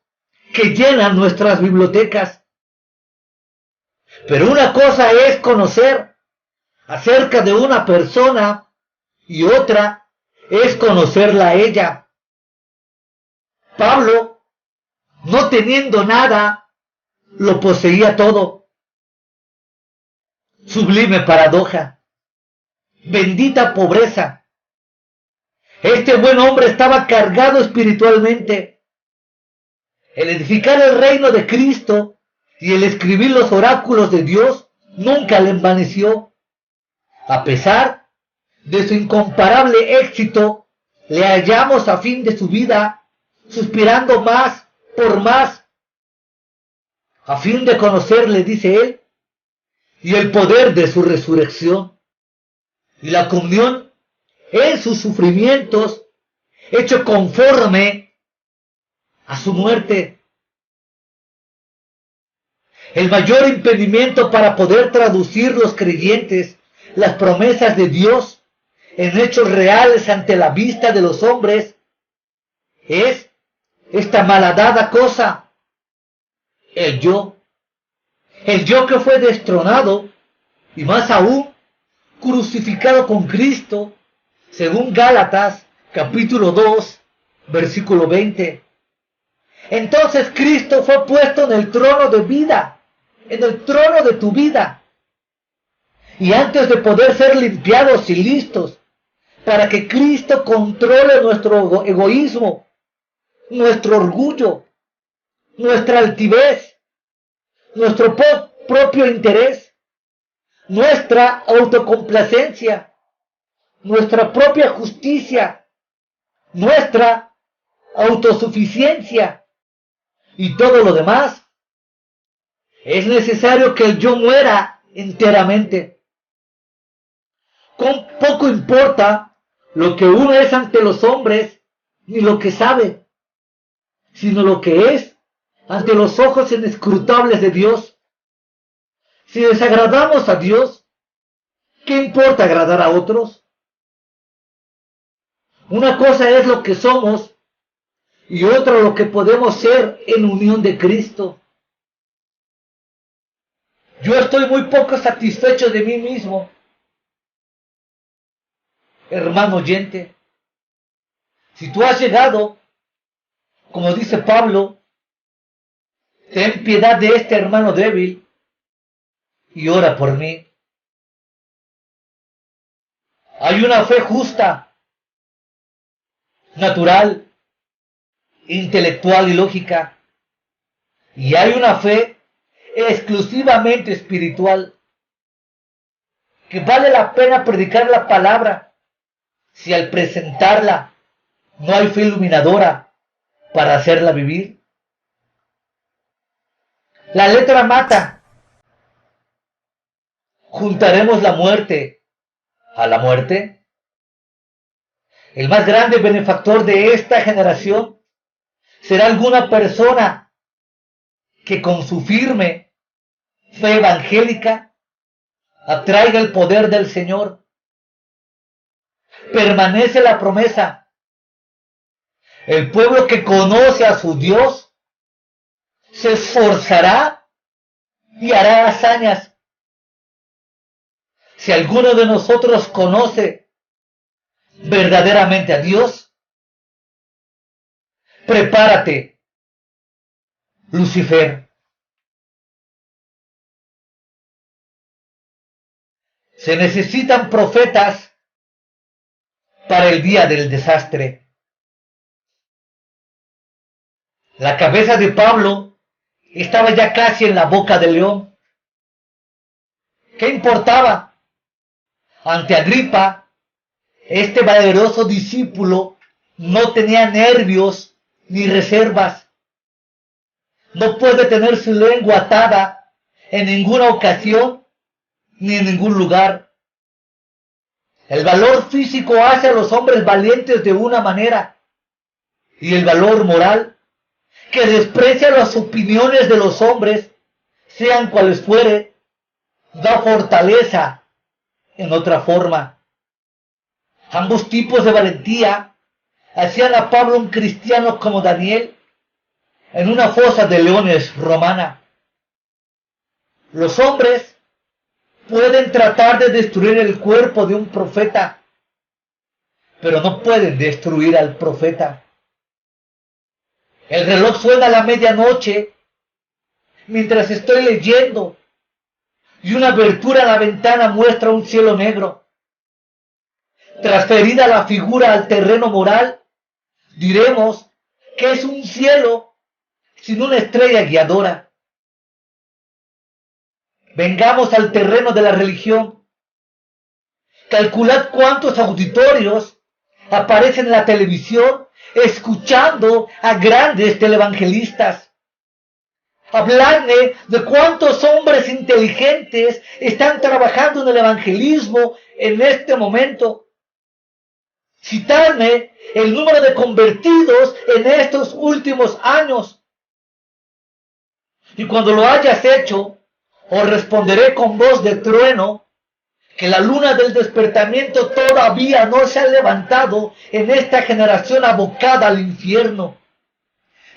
[SPEAKER 1] que llenan nuestras bibliotecas. Pero una cosa es conocer acerca de una persona y otra es conocerla a ella. Pablo, no teniendo nada, lo poseía todo. Sublime paradoja. Bendita pobreza. Este buen hombre estaba cargado espiritualmente. El edificar el reino de Cristo y el escribir los oráculos de Dios nunca le envaneció. A pesar de su incomparable éxito, le hallamos a fin de su vida suspirando más por más, a fin de conocerle, dice él, y el poder de su resurrección y la comunión en sus sufrimientos, hecho conforme a su muerte. El mayor impedimento para poder traducir los creyentes las promesas de Dios en hechos reales ante la vista de los hombres es esta malhadada cosa: el yo. El yo que fue destronado y más aún crucificado con Cristo, según Gálatas capítulo 2 versículo 20. Entonces Cristo fue puesto en el trono de vida en el trono de tu vida. Y antes de poder ser limpiados y listos para que Cristo controle nuestro egoísmo, nuestro orgullo, nuestra altivez, nuestro propio interés, nuestra autocomplacencia, nuestra propia justicia, nuestra autosuficiencia y todo lo demás, es necesario que el yo muera enteramente. Con poco importa lo que uno es ante los hombres, ni lo que sabe, sino lo que es ante los ojos inescrutables de Dios. Si desagradamos a Dios, ¿qué importa agradar a otros? Una cosa es lo que somos y otra lo que podemos ser en unión de Cristo. Yo estoy muy poco satisfecho de mí mismo, hermano oyente. Si tú has llegado, como dice Pablo, ten piedad de este hermano débil y ora por mí. Hay una fe justa, natural, intelectual y lógica, y hay una fe exclusivamente espiritual, que vale la pena predicar la palabra si al presentarla no hay fe iluminadora para hacerla vivir. La letra mata. ¿Juntaremos la muerte a la muerte? El más grande benefactor de esta generación será alguna persona que con su firme fe evangélica atraiga el poder del Señor. Permanece la promesa. El pueblo que conoce a su Dios se esforzará y hará hazañas. Si alguno de nosotros conoce verdaderamente a Dios, prepárate, Lucifer. Se necesitan profetas para el día del desastre. La cabeza de Pablo estaba ya casi en la boca del león. ¿Qué importaba? Ante Agripa, este valeroso discípulo no tenía nervios ni reservas. No puede tener su lengua atada en ninguna ocasión ni en ningún lugar. El valor físico hace a los hombres valientes de una manera, y el valor moral, que desprecia las opiniones de los hombres, sean cuales fuere, da fortaleza en otra forma. Ambos tipos de valentía hacían a Pablo un cristiano como Daniel en una fosa de leones romana. Los hombres pueden tratar de destruir el cuerpo de un profeta, pero no pueden destruir al profeta. El reloj suena a la medianoche mientras estoy leyendo y una abertura en la ventana muestra un cielo negro. Transferida la figura al terreno moral, diremos que es un cielo sin una estrella guiadora. Vengamos al terreno de la religión. Calculad cuántos auditorios aparecen en la televisión escuchando a grandes televangelistas. Habladme de cuántos hombres inteligentes están trabajando en el evangelismo en este momento. Citadme el número de convertidos en estos últimos años. Y cuando lo hayas hecho, os responderé con voz de trueno que la luna del despertamiento todavía no se ha levantado en esta generación abocada al infierno,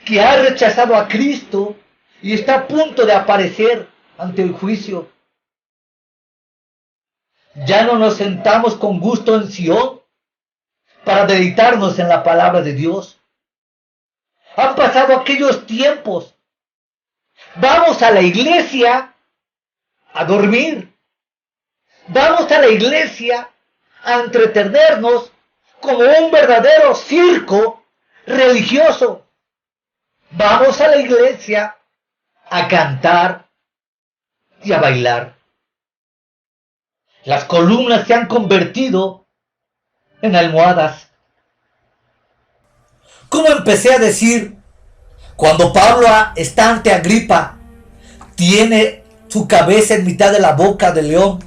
[SPEAKER 1] que ha rechazado a Cristo y está a punto de aparecer ante el juicio. Ya no nos sentamos con gusto en Sion para deleitarnos en la palabra de Dios. Han pasado aquellos tiempos. Vamos a la iglesia a dormir. Vamos a la iglesia a entretenernos como un verdadero circo religioso. Vamos a la iglesia a cantar y a bailar. Las columnas se han convertido en almohadas. ¿Cómo empecé a decir? Cuando Pablo está ante Agripa, tiene su cabeza en mitad de la boca del león,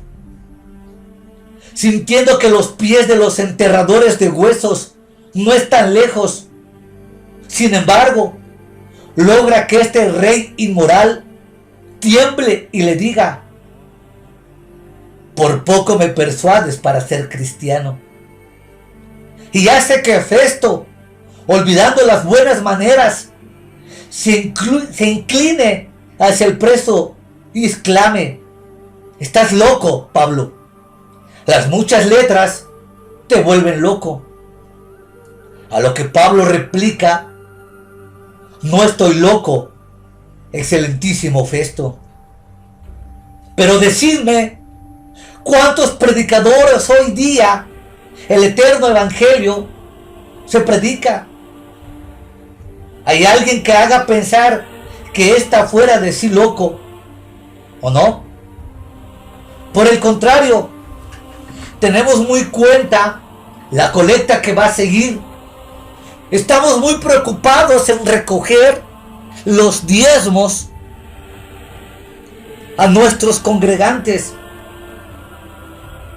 [SPEAKER 1] sintiendo que los pies de los enterradores de huesos no están lejos. Sin embargo, logra que este rey inmoral tiemble y le diga: por poco me persuades para ser cristiano. Y hace que Festo, olvidando las buenas maneras, se incline hacia el preso y exclame: estás loco, Pablo. Las muchas letras te vuelven loco. A lo que Pablo replica: no estoy loco, excelentísimo Festo. Pero decidme, ¿cuántos predicadores hoy día el eterno evangelio se predica? ¿Hay alguien que haga pensar que está fuera de sí loco o no? Por el contrario, tenemos muy cuenta la colecta que va a seguir. Estamos muy preocupados en recoger los diezmos a nuestros congregantes.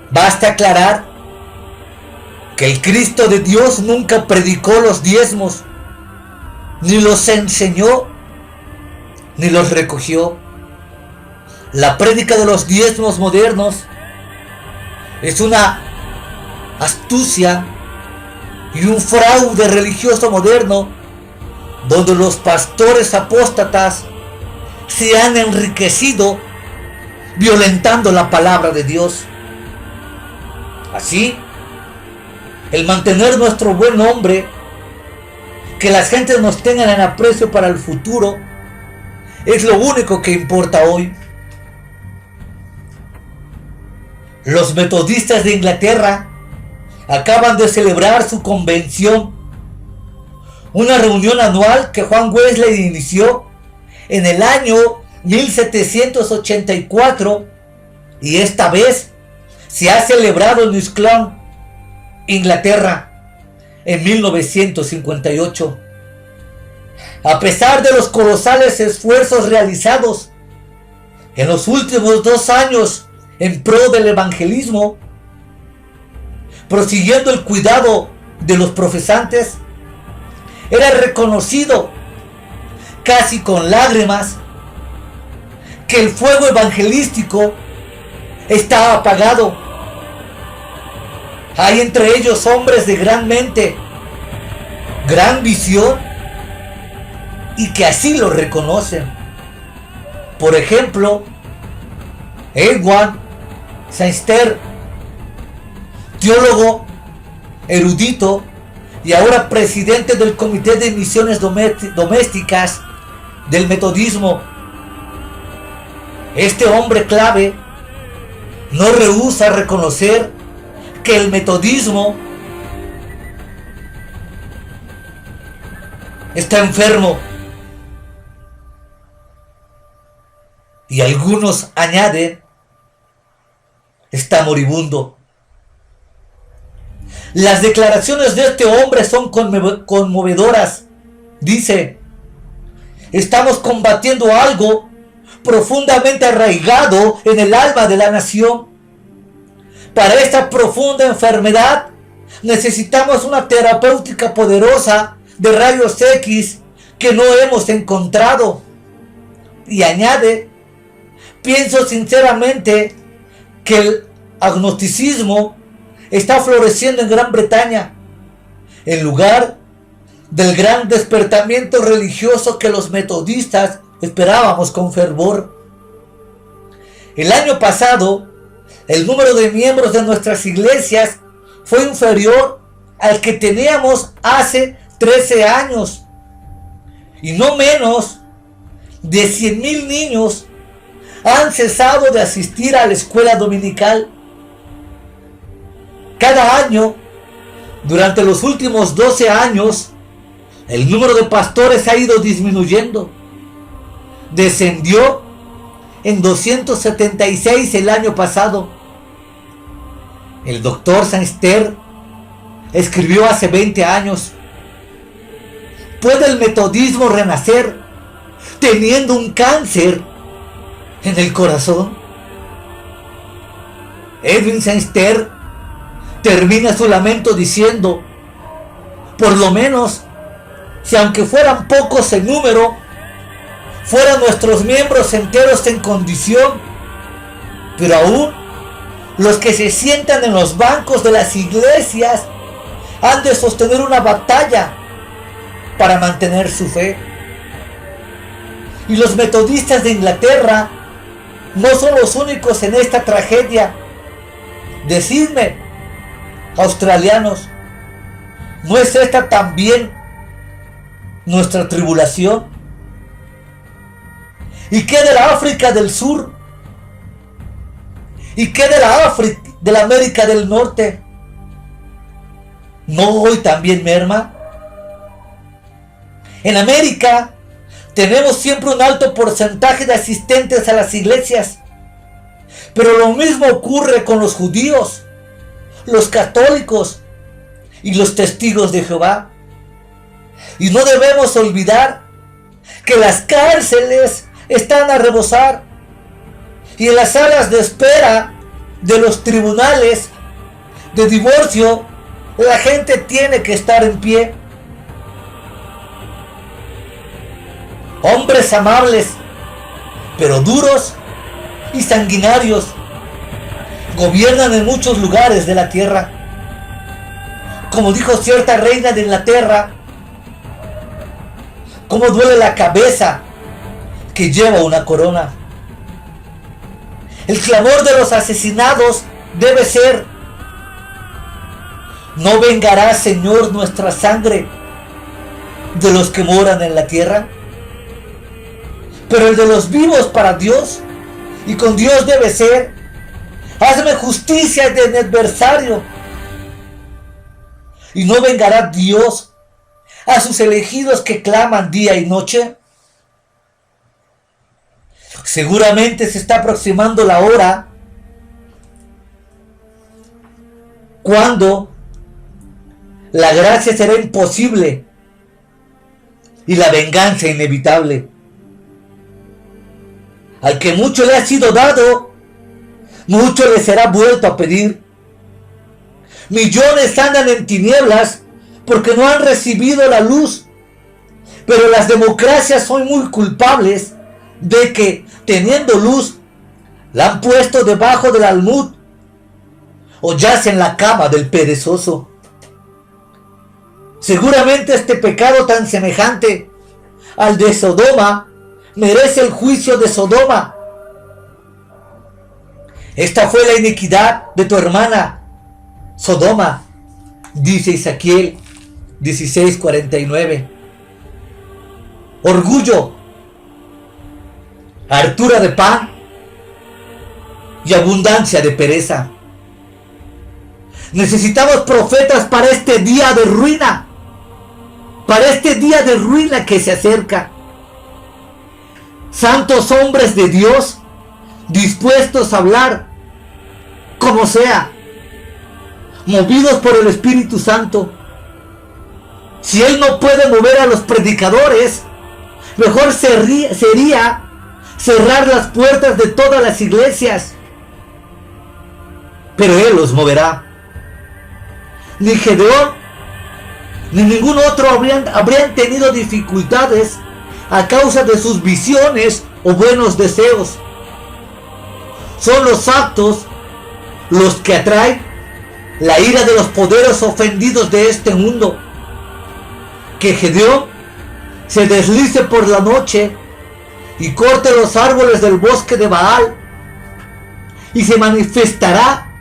[SPEAKER 1] Basta aclarar que el Cristo de Dios nunca predicó los diezmos, ni los enseñó, ni los recogió. La prédica de los diezmos modernos es una astucia y un fraude religioso moderno, donde los pastores apóstatas se han enriquecido violentando la palabra de Dios. Así, el mantener nuestro buen nombre, que las gentes nos tengan en aprecio para el futuro, es lo único que importa hoy. Los metodistas de Inglaterra acaban de celebrar su convención, una reunión anual que Juan Wesley inició en el año 1784 y esta vez se ha celebrado en Newcastle, Inglaterra, en 1958. A pesar de los colosales esfuerzos realizados en los últimos 2 años en pro del evangelismo, prosiguiendo el cuidado de los profesantes, era reconocido casi con lágrimas que el fuego evangelístico estaba apagado. Hay entre ellos hombres de gran mente, gran visión, y que así lo reconocen. Por ejemplo, Edward Saister, teólogo, erudito y ahora presidente del Comité de Misiones Domésticas del Metodismo. Este hombre clave no rehúsa reconocer que el metodismo está enfermo. Y algunos añaden: está moribundo. Las declaraciones de este hombre son conmovedoras. Dice: estamos combatiendo algo profundamente arraigado en el alma de la nación. Para esta profunda enfermedad necesitamos una terapéutica poderosa de rayos X que no hemos encontrado. Y añade: pienso sinceramente que el agnosticismo está floreciendo en Gran Bretaña, en lugar del gran despertamiento religioso que los metodistas esperábamos con fervor. El año pasado, el número de miembros de nuestras iglesias fue inferior al que teníamos hace 13 años. Y no menos de 100,000 niños han cesado de asistir a la escuela dominical. Cada año, durante los últimos 12 años, el número de pastores ha ido disminuyendo. Descendió en 276 el año pasado. El doctor Saint-Ster escribió hace 20 años: ¿puede el metodismo renacer teniendo un cáncer en el corazón? Edwin Saint-Ster termina su lamento diciendo: por lo menos, si aunque fueran pocos en número, fueran nuestros miembros enteros en condición, pero aún los que se sientan en los bancos de las iglesias han de sostener una batalla para mantener su fe. Y los metodistas de Inglaterra no son los únicos en esta tragedia. Decidme, australianos, ¿no es esta también nuestra tribulación? ¿Y qué de la África del Sur? ¿Y qué de la América del Norte? ¿No hoy también merma? En América tenemos siempre un alto porcentaje de asistentes a las iglesias, pero lo mismo ocurre con los judíos, los católicos y los testigos de Jehová. Y no debemos olvidar que las cárceles están a rebosar y en las salas de espera de los tribunales de divorcio la gente tiene que estar en pie. Hombres amables, pero duros y sanguinarios, gobiernan en muchos lugares de la tierra. Como dijo cierta reina de Inglaterra: ¿cómo duele la cabeza que lleva una corona? El clamor de los asesinados debe ser: ¿no vengará, Señor, nuestra sangre de los que moran en la tierra? Pero el de los vivos para Dios y con Dios debe ser: hazme justicia de mi adversario. ¿Y no vengará Dios a sus elegidos que claman día y noche? Seguramente se está aproximando la hora cuando la gracia será imposible y la venganza inevitable. Al que mucho le ha sido dado, mucho le será vuelto a pedir. Millones andan en tinieblas porque no han recibido la luz, pero las democracias son muy culpables de que, teniendo luz, la han puesto debajo del almud o yace en la cama del perezoso. Seguramente este pecado tan semejante al de Sodoma merece el juicio de Sodoma. Esta fue la iniquidad de tu hermana Sodoma, dice Ezequiel 16:49. Orgullo, hartura de pan y abundancia de pereza. Necesitamos profetas para este día de ruina, que se acerca. Santos hombres de Dios dispuestos a hablar como sea, movidos por el Espíritu Santo. Si Él no puede mover a los predicadores, mejor sería cerrar las puertas de todas las iglesias. Pero Él los moverá. Ni Gedeón ni ningún otro habrían tenido dificultades a causa de sus visiones o buenos deseos. Son los actos los que atraen la ira de los poderes ofendidos de este mundo. Que Gedeón se deslice por la noche y corte los árboles del bosque de Baal, y se manifestará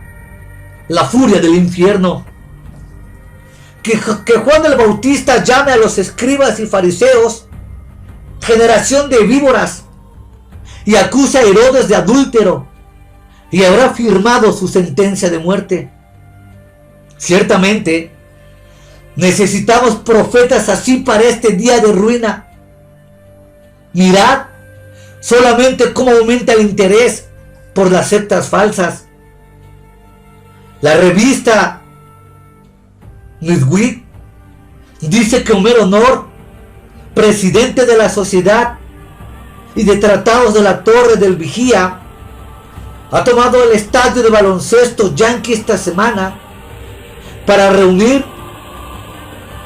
[SPEAKER 1] la furia del infierno. Que Juan el Bautista llame a los escribas y fariseos generación de víboras, y acusa a Herodes de adúltero y habrá firmado su sentencia de muerte. Ciertamente, necesitamos profetas así para este día de ruina. Mirad solamente cómo aumenta el interés por las sectas falsas. La revista Newsweek dice que Homero Nor, presidente de la Sociedad y de Tratados de la Torre del Vigía, ha tomado el estadio de baloncesto Yankee esta semana para reunir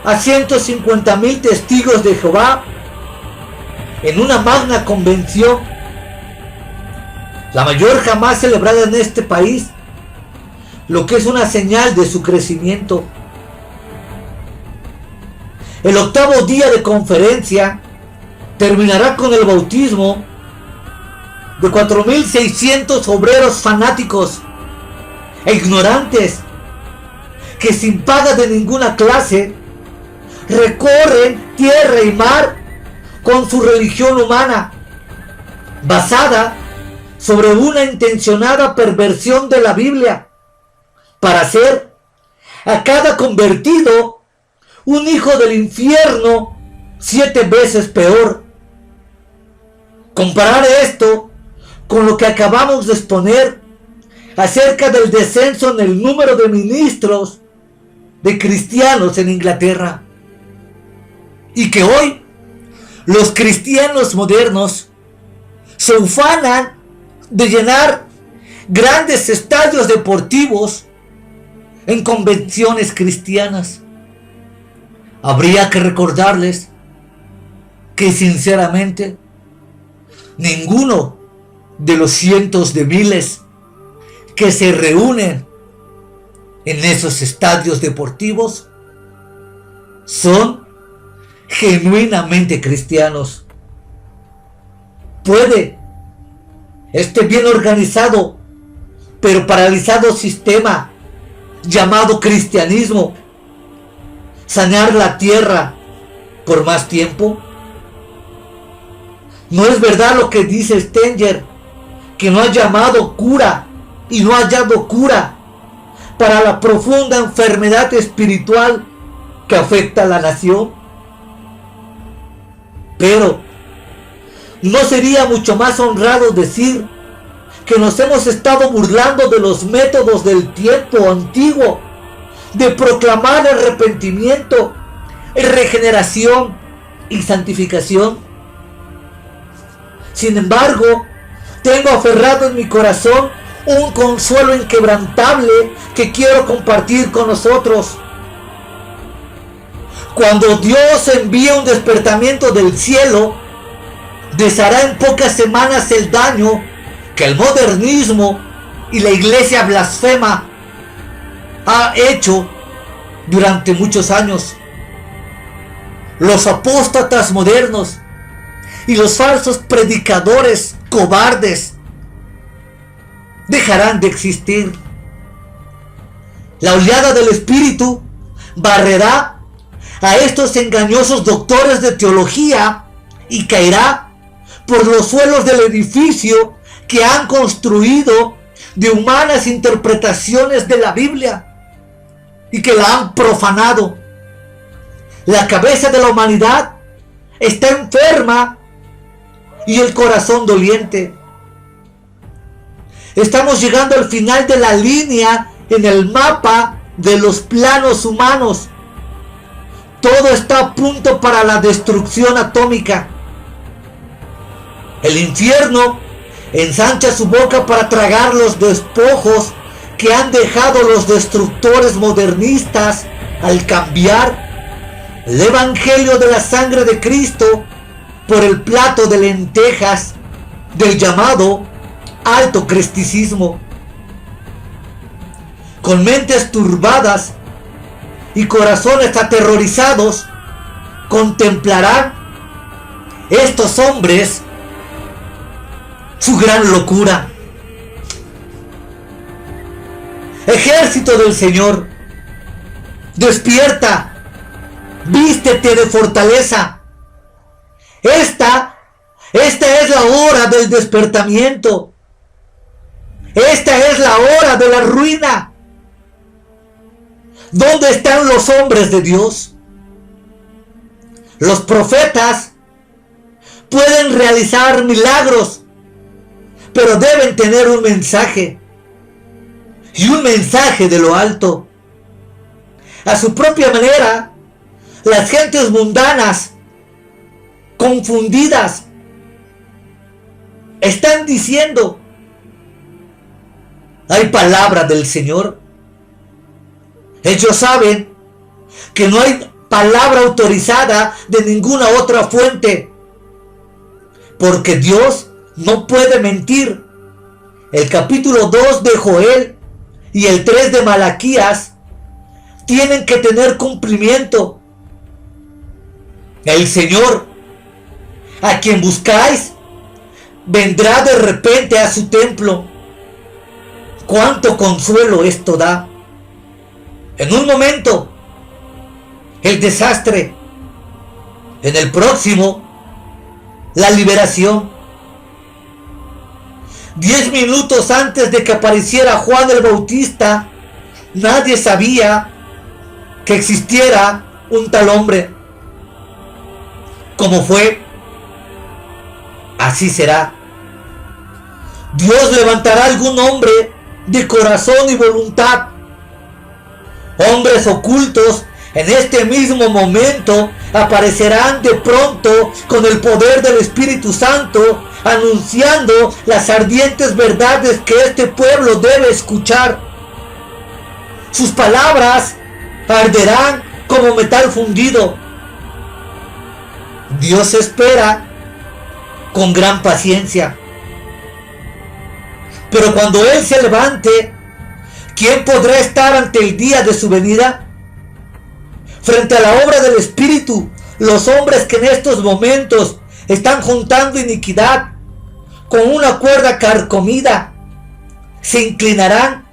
[SPEAKER 1] a 150,000 testigos de Jehová en una magna convención, la mayor jamás celebrada en este país, lo que es una señal de su crecimiento. El 8º día de conferencia terminará con el bautismo de 4,600 obreros fanáticos e ignorantes que sin paga de ninguna clase recorren tierra y mar con su religión humana, basada sobre una intencionada perversión de la Biblia, para hacer a cada convertido un hijo del infierno 7 veces peor. Comparar esto con lo que acabamos de exponer acerca del descenso en el número de ministros de cristianos en Inglaterra, y que hoy los cristianos modernos se ufanan de llenar grandes estadios deportivos en convenciones cristianas. Habría que recordarles que sinceramente ninguno de los cientos de miles que se reúnen en esos estadios deportivos son genuinamente cristianos. Puede este bien organizado pero paralizado sistema llamado cristianismo sanear la tierra por más tiempo. No es verdad lo que dice Stenger, que no ha llamado cura y no ha hallado cura para la profunda enfermedad espiritual que afecta a la nación. Pero ¿no sería mucho más honrado decir que nos hemos estado burlando de los métodos del tiempo antiguo de proclamar arrepentimiento, regeneración y santificación? Sin embargo, tengo aferrado en mi corazón un consuelo inquebrantable que quiero compartir con nosotros. Cuando Dios envíe un despertamiento del cielo, deshará en pocas semanas el daño que el modernismo y la iglesia blasfema ha hecho durante muchos años. Los apóstatas modernos y los falsos predicadores cobardes dejarán de existir. La oleada del Espíritu barrerá a estos engañosos doctores de teología y caerá por los suelos del edificio que han construido de humanas interpretaciones de la Biblia y que la han profanado. La cabeza de la humanidad está enferma y el corazón doliente. Estamos llegando al final de la línea en el mapa de los planos humanos. Todo está a punto para la destrucción atómica. El infierno ensancha su boca para tragar los despojos que han dejado los destructores modernistas al cambiar el evangelio de la sangre de Cristo por el plato de lentejas del llamado alto cristicismo. Con mentes turbadas y corazones aterrorizados, contemplarán estos hombres su gran locura. Ejército del Señor, despierta, vístete de fortaleza. Esta Esta es la hora del despertamiento. Esta es la hora de la ruina. ¿Dónde están los hombres de Dios? Los profetas pueden realizar milagros, pero deben tener un mensaje. Y un mensaje de lo alto. A su propia manera, las gentes mundanas, confundidas, están diciendo: hay palabra del Señor. Ellos saben que no hay palabra autorizada de ninguna otra fuente, porque Dios no puede mentir. El capítulo 2 de Joel y el 3 de Malaquías tienen que tener cumplimiento. El Señor, a quien buscáis, vendrá de repente a su templo. Cuánto consuelo esto da. En un momento, el desastre. En el próximo, la liberación. 10 minutos antes de que apareciera Juan el Bautista, nadie sabía que existiera un tal hombre. Como fue, así será. Dios levantará algún hombre de corazón y voluntad. Hombres ocultos en este mismo momento aparecerán de pronto con el poder del Espíritu Santo, anunciando las ardientes verdades que este pueblo debe escuchar. Sus palabras arderán como metal fundido. Dios espera con gran paciencia. Pero cuando Él se levante, ¿quién podrá estar ante el día de su venida? Frente a la obra del Espíritu, los hombres que en estos momentos están juntando iniquidad con una cuerda carcomida, se inclinarán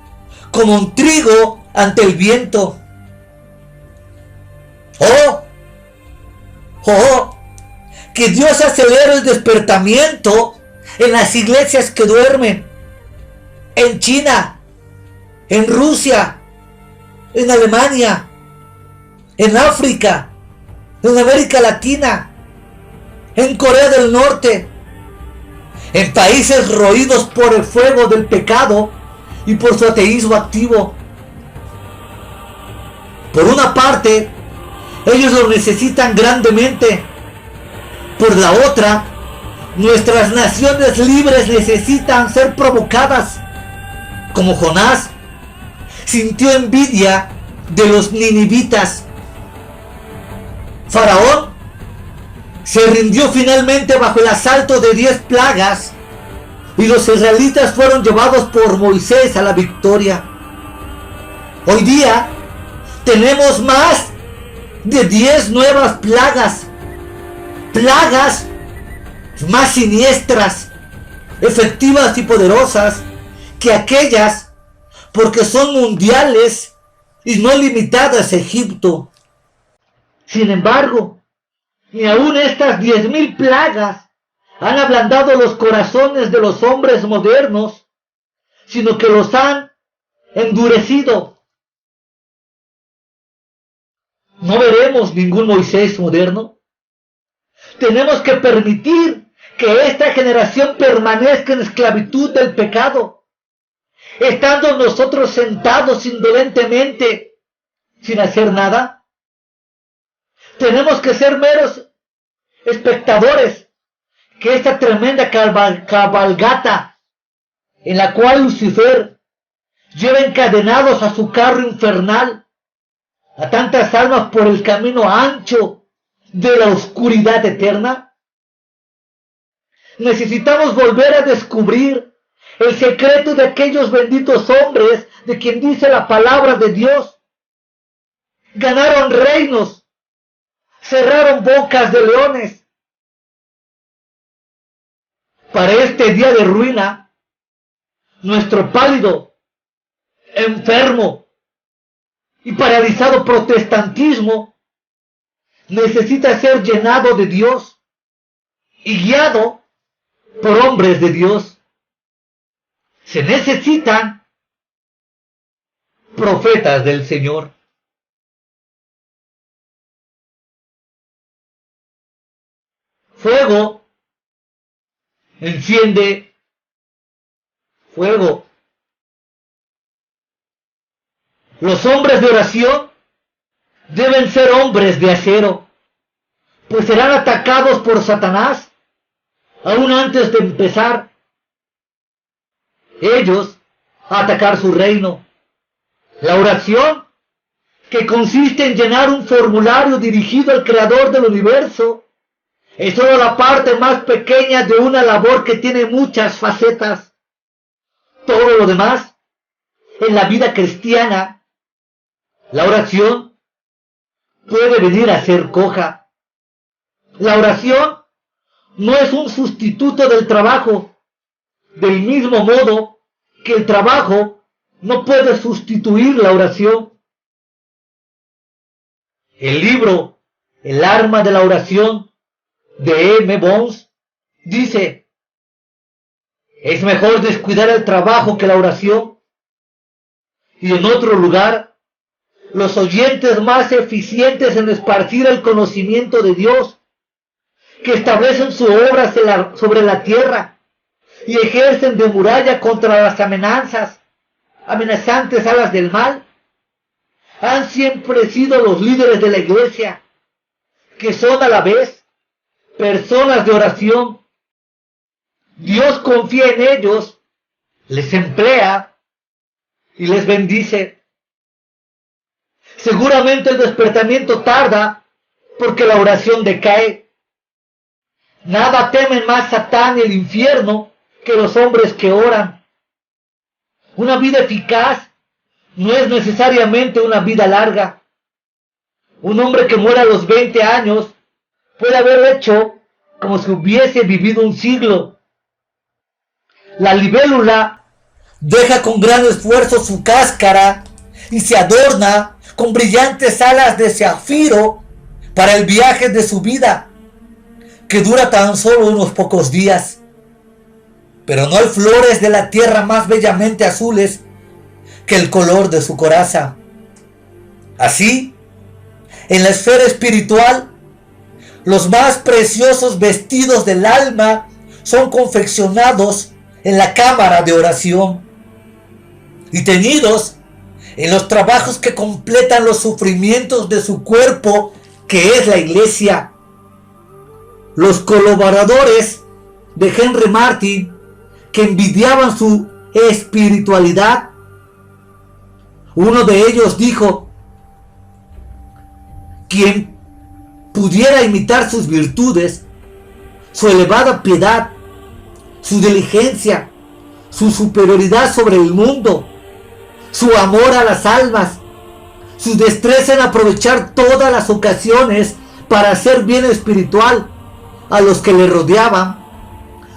[SPEAKER 1] como un trigo ante el viento. ¡Oh! Que Dios acelere el despertamiento en las iglesias que duermen, en China, en Rusia, en Alemania, en África, en América Latina, en Corea del Norte, en países roídos por el fuego del pecado y por su ateísmo activo. Por una parte, ellos lo necesitan grandemente. Por la otra, nuestras naciones libres necesitan ser provocadas. Como Jonás sintió envidia de los ninivitas. Faraón se rindió finalmente bajo el asalto de 10 plagas y los israelitas fueron llevados por Moisés a la victoria. Hoy día tenemos más de 10 nuevas plagas. Plagas más siniestras, efectivas y poderosas que aquellas, porque son mundiales y no limitadas a Egipto. Sin embargo, ni aun estas 10,000 plagas han ablandado los corazones de los hombres modernos, sino que los han endurecido. ¿No veremos ningún Moisés moderno? Tenemos que permitir que esta generación permanezca en esclavitud del pecado, estando nosotros sentados indolentemente, sin hacer nada. Tenemos que ser meros espectadores que esta tremenda cabalgata en la cual Lucifer lleva encadenados a su carro infernal a tantas almas por el camino ancho de la oscuridad eterna. Necesitamos volver a descubrir el secreto de aquellos benditos hombres de quien dice la palabra de Dios. Ganaron reinos, cerraron bocas de leones. Para este día de ruina, nuestro pálido, enfermo y paralizado protestantismo necesita ser llenado de Dios y guiado por hombres de Dios. Se necesitan profetas del Señor. Fuego enciende fuego. Los hombres de oración deben ser hombres de acero, pues serán atacados por Satanás aún antes de empezar ellos a atacar su reino. La oración, que consiste en llenar un formulario dirigido al Creador del universo, es solo la parte más pequeña de una labor que tiene muchas facetas. Todo lo demás, en la vida cristiana, la oración puede venir a ser coja. La oración no es un sustituto del trabajo, del mismo modo que el trabajo no puede sustituir la oración. El libro El arma de la oración de M. Bones dice: es mejor descuidar el trabajo que la oración. Y en otro lugar, los oyentes más eficientes en esparcir el conocimiento de Dios, que establecen su obra sobre la tierra y ejercen de muralla contra las amenazantes alas del mal, han siempre sido los líderes de la iglesia, que son a la vez personas de oración. Dios confía en ellos, les emplea y les bendice. Seguramente el despertamiento tarda porque la oración decae. Nada temen más Satán y el infierno que los hombres que oran. Una vida eficaz no es necesariamente una vida larga. Un hombre que muera a los 20 años puede haber hecho como si hubiese vivido un siglo. La libélula deja con gran esfuerzo su cáscara y se adorna con brillantes alas de zafiro para el viaje de su vida, que dura tan solo unos pocos días. Pero no hay flores de la tierra más bellamente azules que el color de su coraza. Así, en la esfera espiritual, los más preciosos vestidos del alma son confeccionados en la cámara de oración y teñidos en los trabajos que completan los sufrimientos de su cuerpo, que es la iglesia. Los colaboradores de Henry Martyn, que envidiaban su espiritualidad, uno de ellos dijo: quien pudiera imitar sus virtudes, su elevada piedad, su diligencia, su superioridad sobre el mundo, su amor a las almas, su destreza en aprovechar todas las ocasiones para hacer bien espiritual a los que le rodeaban,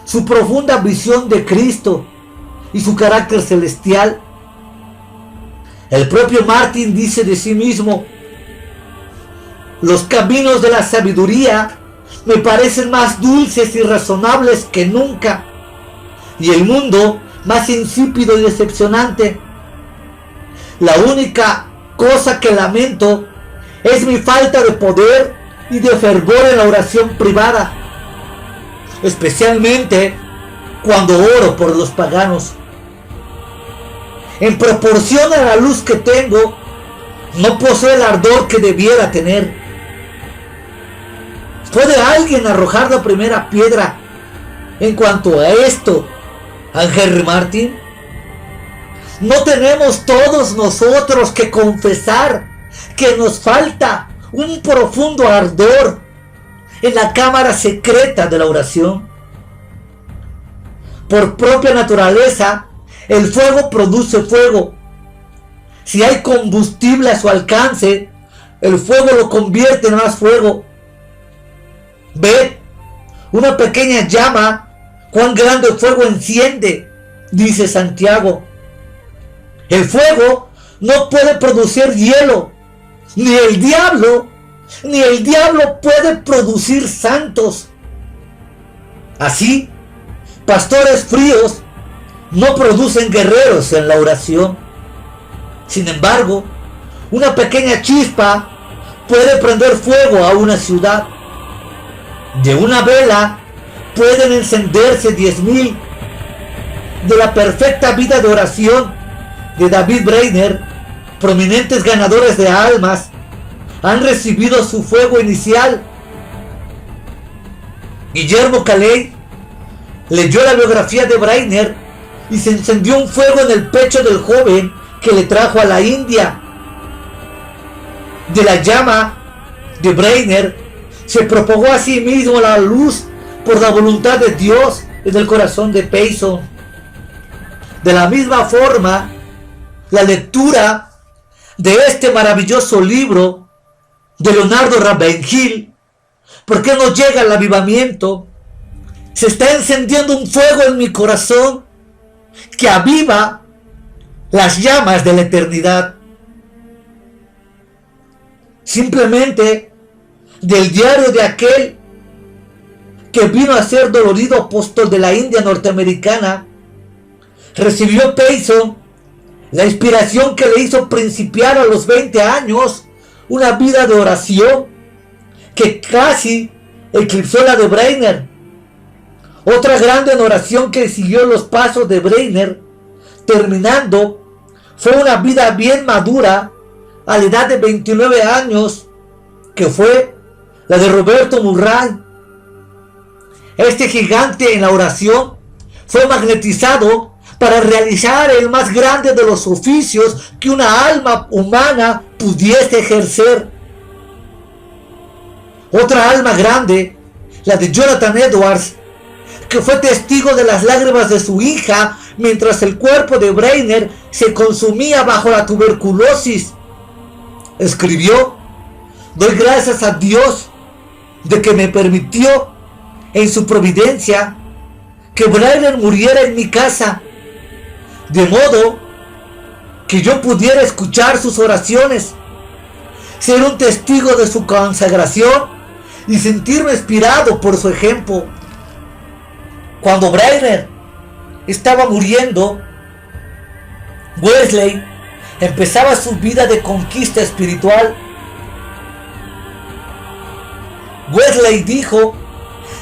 [SPEAKER 1] su profunda visión de Cristo y su carácter celestial. El propio Martyn dice de sí mismo: los caminos de la sabiduría me parecen más dulces y razonables que nunca, y el mundo más insípido y decepcionante. La única cosa que lamento es mi falta de poder y de fervor en la oración privada, especialmente cuando oro por los paganos. En proporción a la luz que tengo, no poseo el ardor que debiera tener. ¿Puede alguien arrojar la primera piedra en cuanto a esto a Henry Martyn? ¿No tenemos todos nosotros que confesar que nos falta un profundo ardor en la cámara secreta de la oración? Por propia naturaleza, el fuego produce fuego. Si hay combustible a su alcance, el fuego lo convierte en más fuego. Ved, una pequeña llama, cuán grande fuego enciende, dice Santiago. El fuego no puede producir hielo, ni el diablo puede producir santos. Así, Pastores fríos no producen guerreros en la oración. Sin embargo, una pequeña chispa puede prender fuego a una ciudad. De una vela pueden encenderse 10,000. De la perfecta vida de oración de David Brainerd, prominentes ganadores de almas han recibido su fuego inicial. Guillermo Caley leyó la biografía de Brainerd y se encendió un fuego en el pecho del joven que le trajo a la India. De la llama de Brainerd se propagó a sí mismo la luz por la voluntad de Dios en el corazón de Payson. De la misma forma, la lectura de este maravilloso libro de Leonardo Ravenhill, ¿por qué no llega el avivamiento? Se está encendiendo un fuego en mi corazón que aviva las llamas de la eternidad. Simplemente del diario de aquel que vino a ser dolorido apóstol de la India norteamericana, recibió Payson la inspiración que le hizo principiar a los 20 años una vida de oración que casi eclipsó la de Brainerd. Otra grande en oración que siguió los pasos de Brainerd, terminando, fue una vida bien madura a la edad de 29 años, que fue la de Roberto Murray. Este gigante en la oración fue magnetizado para realizar el más grande de los oficios que una alma humana pudiese ejercer. Otra alma grande, la de Jonathan Edwards, que fue testigo de las lágrimas de su hija mientras el cuerpo de Brainerd se consumía bajo la tuberculosis, escribió: doy gracias a Dios de que me permitió en su providencia que Brainerd muriera en mi casa, de modo que yo pudiera escuchar sus oraciones, ser un testigo de su consagración y sentirme inspirado por su ejemplo. Cuando Brainerd estaba muriendo, Wesley empezaba su vida de conquista espiritual. Wesley dijo: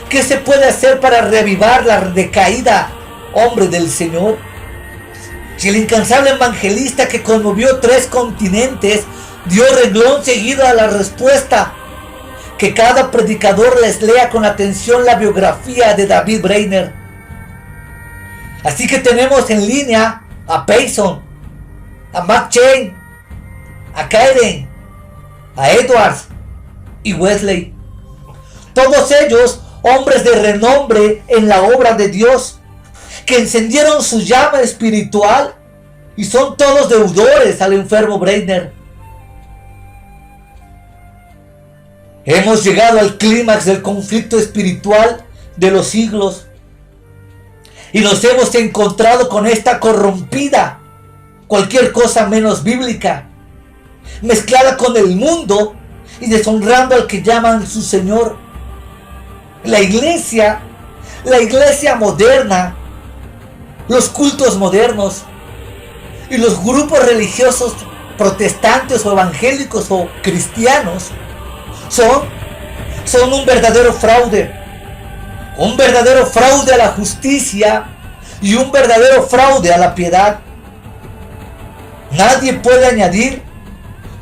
[SPEAKER 1] ¿qué se puede hacer para reavivar la decaída hombre del Señor? Si el incansable evangelista que conmovió 3 continentes dio renglón seguido a la respuesta, que cada predicador les lea con atención la biografía de David Brainerd. Así que tenemos en línea a Payson, a McChain, a Kaiden, a Edwards y Wesley. Todos ellos hombres de renombre en la obra de Dios, que encendieron su llama espiritual y son todos deudores al enfermo Brainerd. Hemos llegado al clímax del conflicto espiritual de los siglos y nos hemos encontrado con esta corrompida, cualquier cosa menos bíblica, mezclada con el mundo y deshonrando al que llaman su Señor. La iglesia moderna, los cultos modernos y los grupos religiosos protestantes o evangélicos o cristianos son un verdadero fraude a la justicia y un verdadero fraude a la piedad. Nadie puede añadir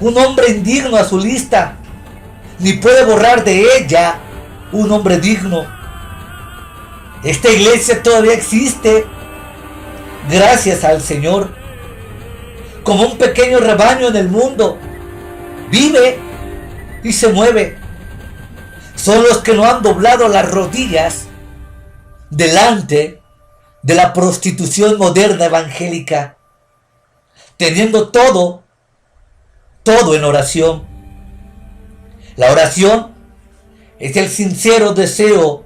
[SPEAKER 1] un hombre indigno a su lista, ni puede borrar de ella un hombre digno. Esta iglesia todavía existe, gracias al Señor, como un pequeño rebaño en el mundo. Vive y se mueve. Son los que no han doblado las rodillas delante de la prostitución moderna evangélica, teniendo todo en oración. La oración es el sincero deseo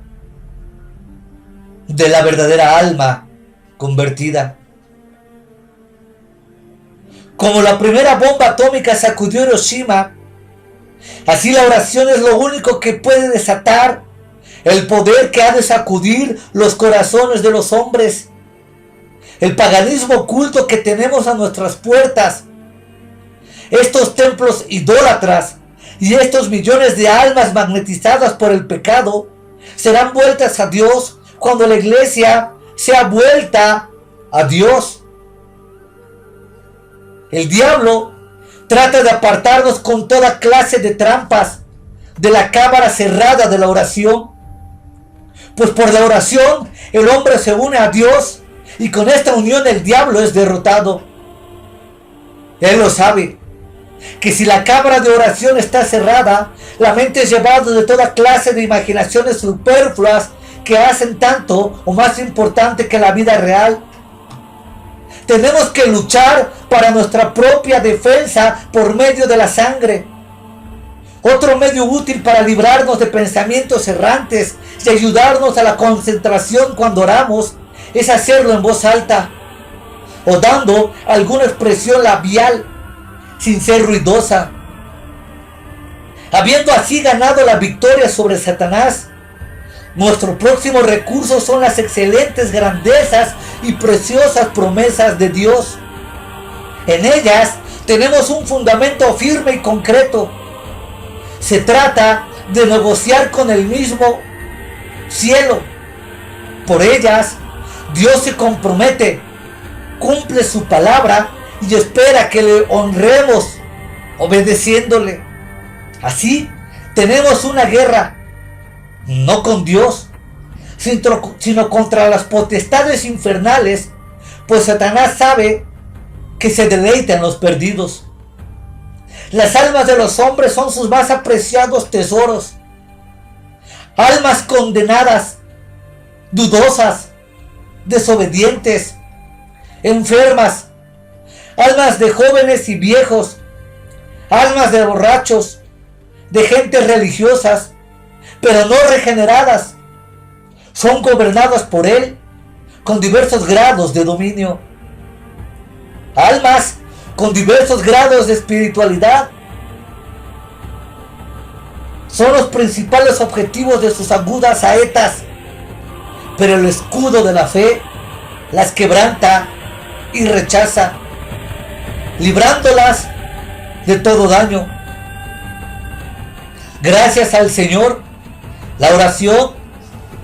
[SPEAKER 1] de la verdadera alma convertida. Como la primera bomba atómica sacudió Hiroshima, así la oración es lo único que puede desatar el poder que ha de sacudir los corazones de los hombres, el paganismo oculto que tenemos a nuestras puertas, estos templos idólatras y estos millones de almas magnetizadas por el pecado serán vueltas a Dios cuando la iglesia sea vuelta a Dios. El diablo trata de apartarnos con toda clase de trampas de la cámara cerrada de la oración, pues por la oración el hombre se une a Dios y con esta unión el diablo es derrotado. Él lo sabe, que si la cámara de oración está cerrada, la mente es llevada de toda clase de imaginaciones superfluas que hacen tanto o más importante que la vida real. Tenemos que luchar para nuestra propia defensa por medio de la sangre. Otro medio útil para librarnos de pensamientos errantes y ayudarnos a la concentración cuando oramos es hacerlo en voz alta o dando alguna expresión labial sin ser ruidosa. Habiendo así ganado la victoria sobre Satanás, nuestro próximo recurso son las excelentes grandezas y preciosas promesas de Dios. En ellas tenemos un fundamento firme y concreto. Se trata de negociar con el mismo cielo. Por ellas, Dios se compromete, cumple su palabra y espera que le honremos obedeciéndole. Así, tenemos una guerra, no con Dios, sino contra las potestades infernales, pues Satanás sabe que se deleita en los perdidos. Las almas de los hombres son sus más apreciados tesoros. Almas condenadas, dudosas, desobedientes, enfermas, almas de jóvenes y viejos, almas de borrachos, de gentes religiosas, pero no regeneradas, son gobernadas por él con diversos grados de dominio. Almas con diversos grados de espiritualidad son los principales objetivos de sus agudas saetas, pero el escudo de la fe las quebranta y rechaza, librándolas de todo daño. Gracias al Señor, la oración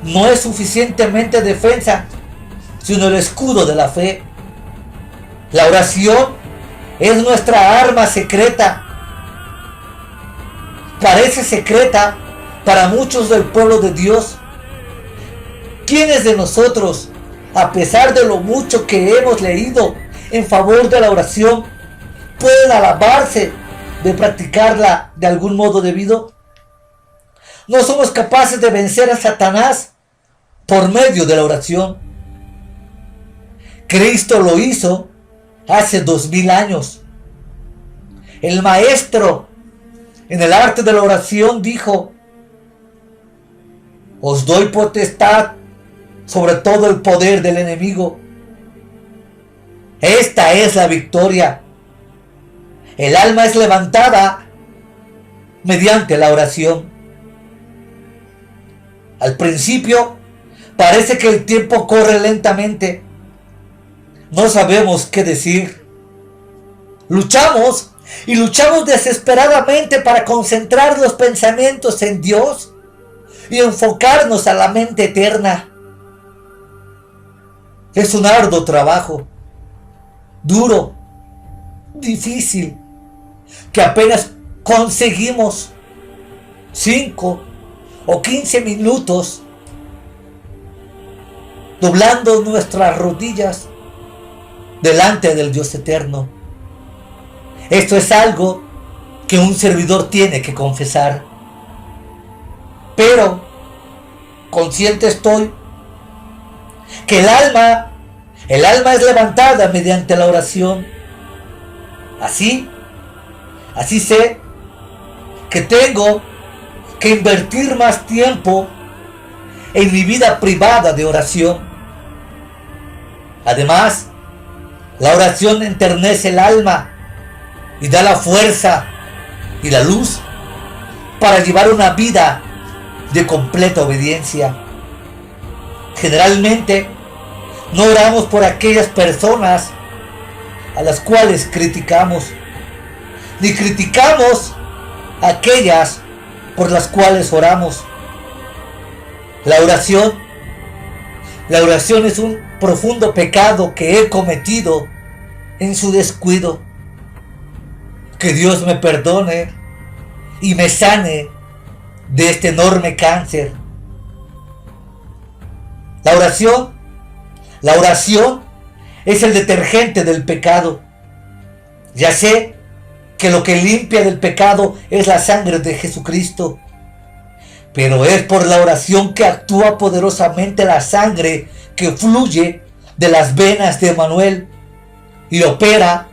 [SPEAKER 1] no es suficientemente defensa, sino el escudo de la fe. La oración es nuestra arma secreta. Parece secreta para muchos del pueblo de Dios. ¿Quiénes de nosotros, a pesar de lo mucho que hemos leído en favor de la oración, pueden alabarse de practicarla de algún modo debido? No somos capaces de vencer a Satanás por medio de la oración. Cristo lo hizo hace 2000 años. El maestro en el arte de la oración dijo: os doy potestad sobre todo el poder del enemigo. Esta es la victoria. El alma es levantada mediante la oración. Al principio parece que el tiempo corre lentamente. No sabemos qué decir. Luchamos y luchamos desesperadamente para concentrar los pensamientos en Dios y enfocarnos a la mente eterna. Es un arduo trabajo, duro, difícil, que apenas conseguimos 5 o 15 minutos doblando nuestras rodillas delante del Dios eterno. Esto es algo que un servidor tiene que confesar. Pero consciente estoy que el alma es levantada mediante la oración. Así sé que tengo que invertir más tiempo en mi vida privada de oración. Además, la oración enternece el alma y da la fuerza y la luz para llevar una vida de completa obediencia. Generalmente no oramos por aquellas personas a las cuales criticamos, ni criticamos a aquellas por las cuales oramos. La oración es un profundo pecado que he cometido en su descuido. Que Dios me perdone y me sane de este enorme cáncer. La oración es el detergente del pecado. Ya sé que lo que limpia del pecado es la sangre de Jesucristo, pero es por la oración que actúa poderosamente la sangre que fluye de las venas de Emmanuel y opera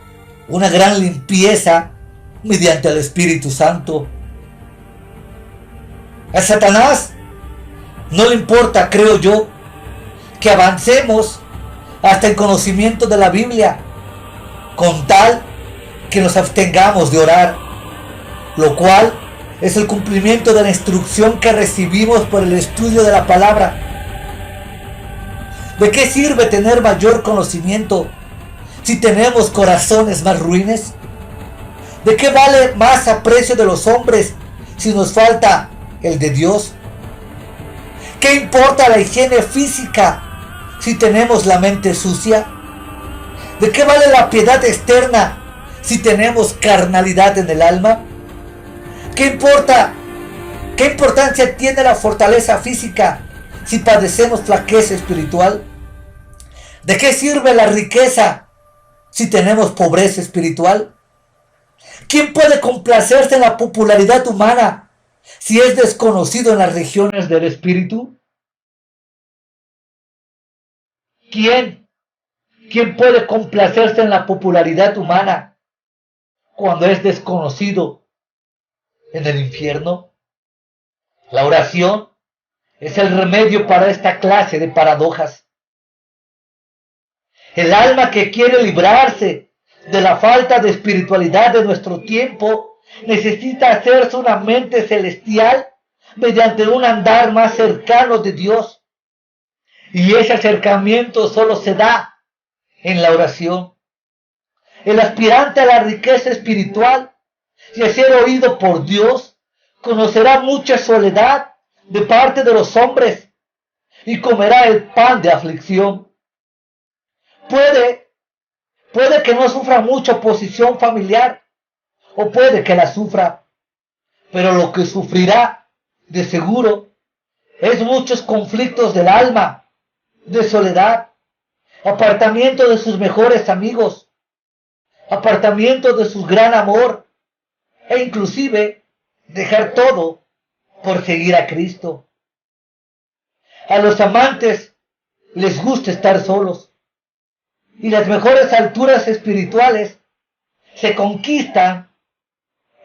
[SPEAKER 1] una gran limpieza mediante el Espíritu Santo. A Satanás no le importa, creo yo, que avancemos hasta el conocimiento de la Biblia, con tal que nos abstengamos de orar, lo cual es el cumplimiento de la instrucción que recibimos por el estudio de la palabra. ¿De qué sirve tener mayor conocimiento si tenemos corazones más ruines? ¿De qué vale más aprecio de los hombres si nos falta el de Dios? ¿Qué importa la higiene física si tenemos la mente sucia? ¿De qué vale la piedad externa si tenemos carnalidad en el alma? ¿Qué importancia tiene la fortaleza física si padecemos flaqueza espiritual? ¿De qué sirve la riqueza si tenemos pobreza espiritual? ¿Quién puede complacerse en la popularidad humana si es desconocido en las regiones del espíritu? ¿Quién puede complacerse en la popularidad humana cuando es desconocido en el infierno? La oración es el remedio para esta clase de paradojas. El alma que quiere librarse de la falta de espiritualidad de nuestro tiempo necesita hacerse una mente celestial mediante un andar más cercano de Dios. Y ese acercamiento solo se da en la oración. El aspirante a la riqueza espiritual y a ser oído por Dios conocerá mucha soledad de parte de los hombres y comerá el pan de aflicción. Puede que no sufra mucha oposición familiar, o puede que la sufra, pero lo que sufrirá, de seguro, es muchos conflictos del alma, de soledad, apartamiento de sus mejores amigos, apartamiento de su gran amor, e inclusive dejar todo por seguir a Cristo. A los amantes les gusta estar solos, y las mejores alturas espirituales se conquistan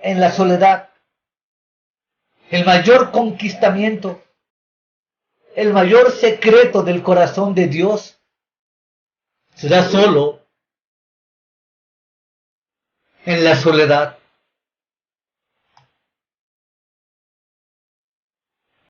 [SPEAKER 1] en la soledad. El mayor conquistamiento, el mayor secreto del corazón de Dios se da solo en la soledad.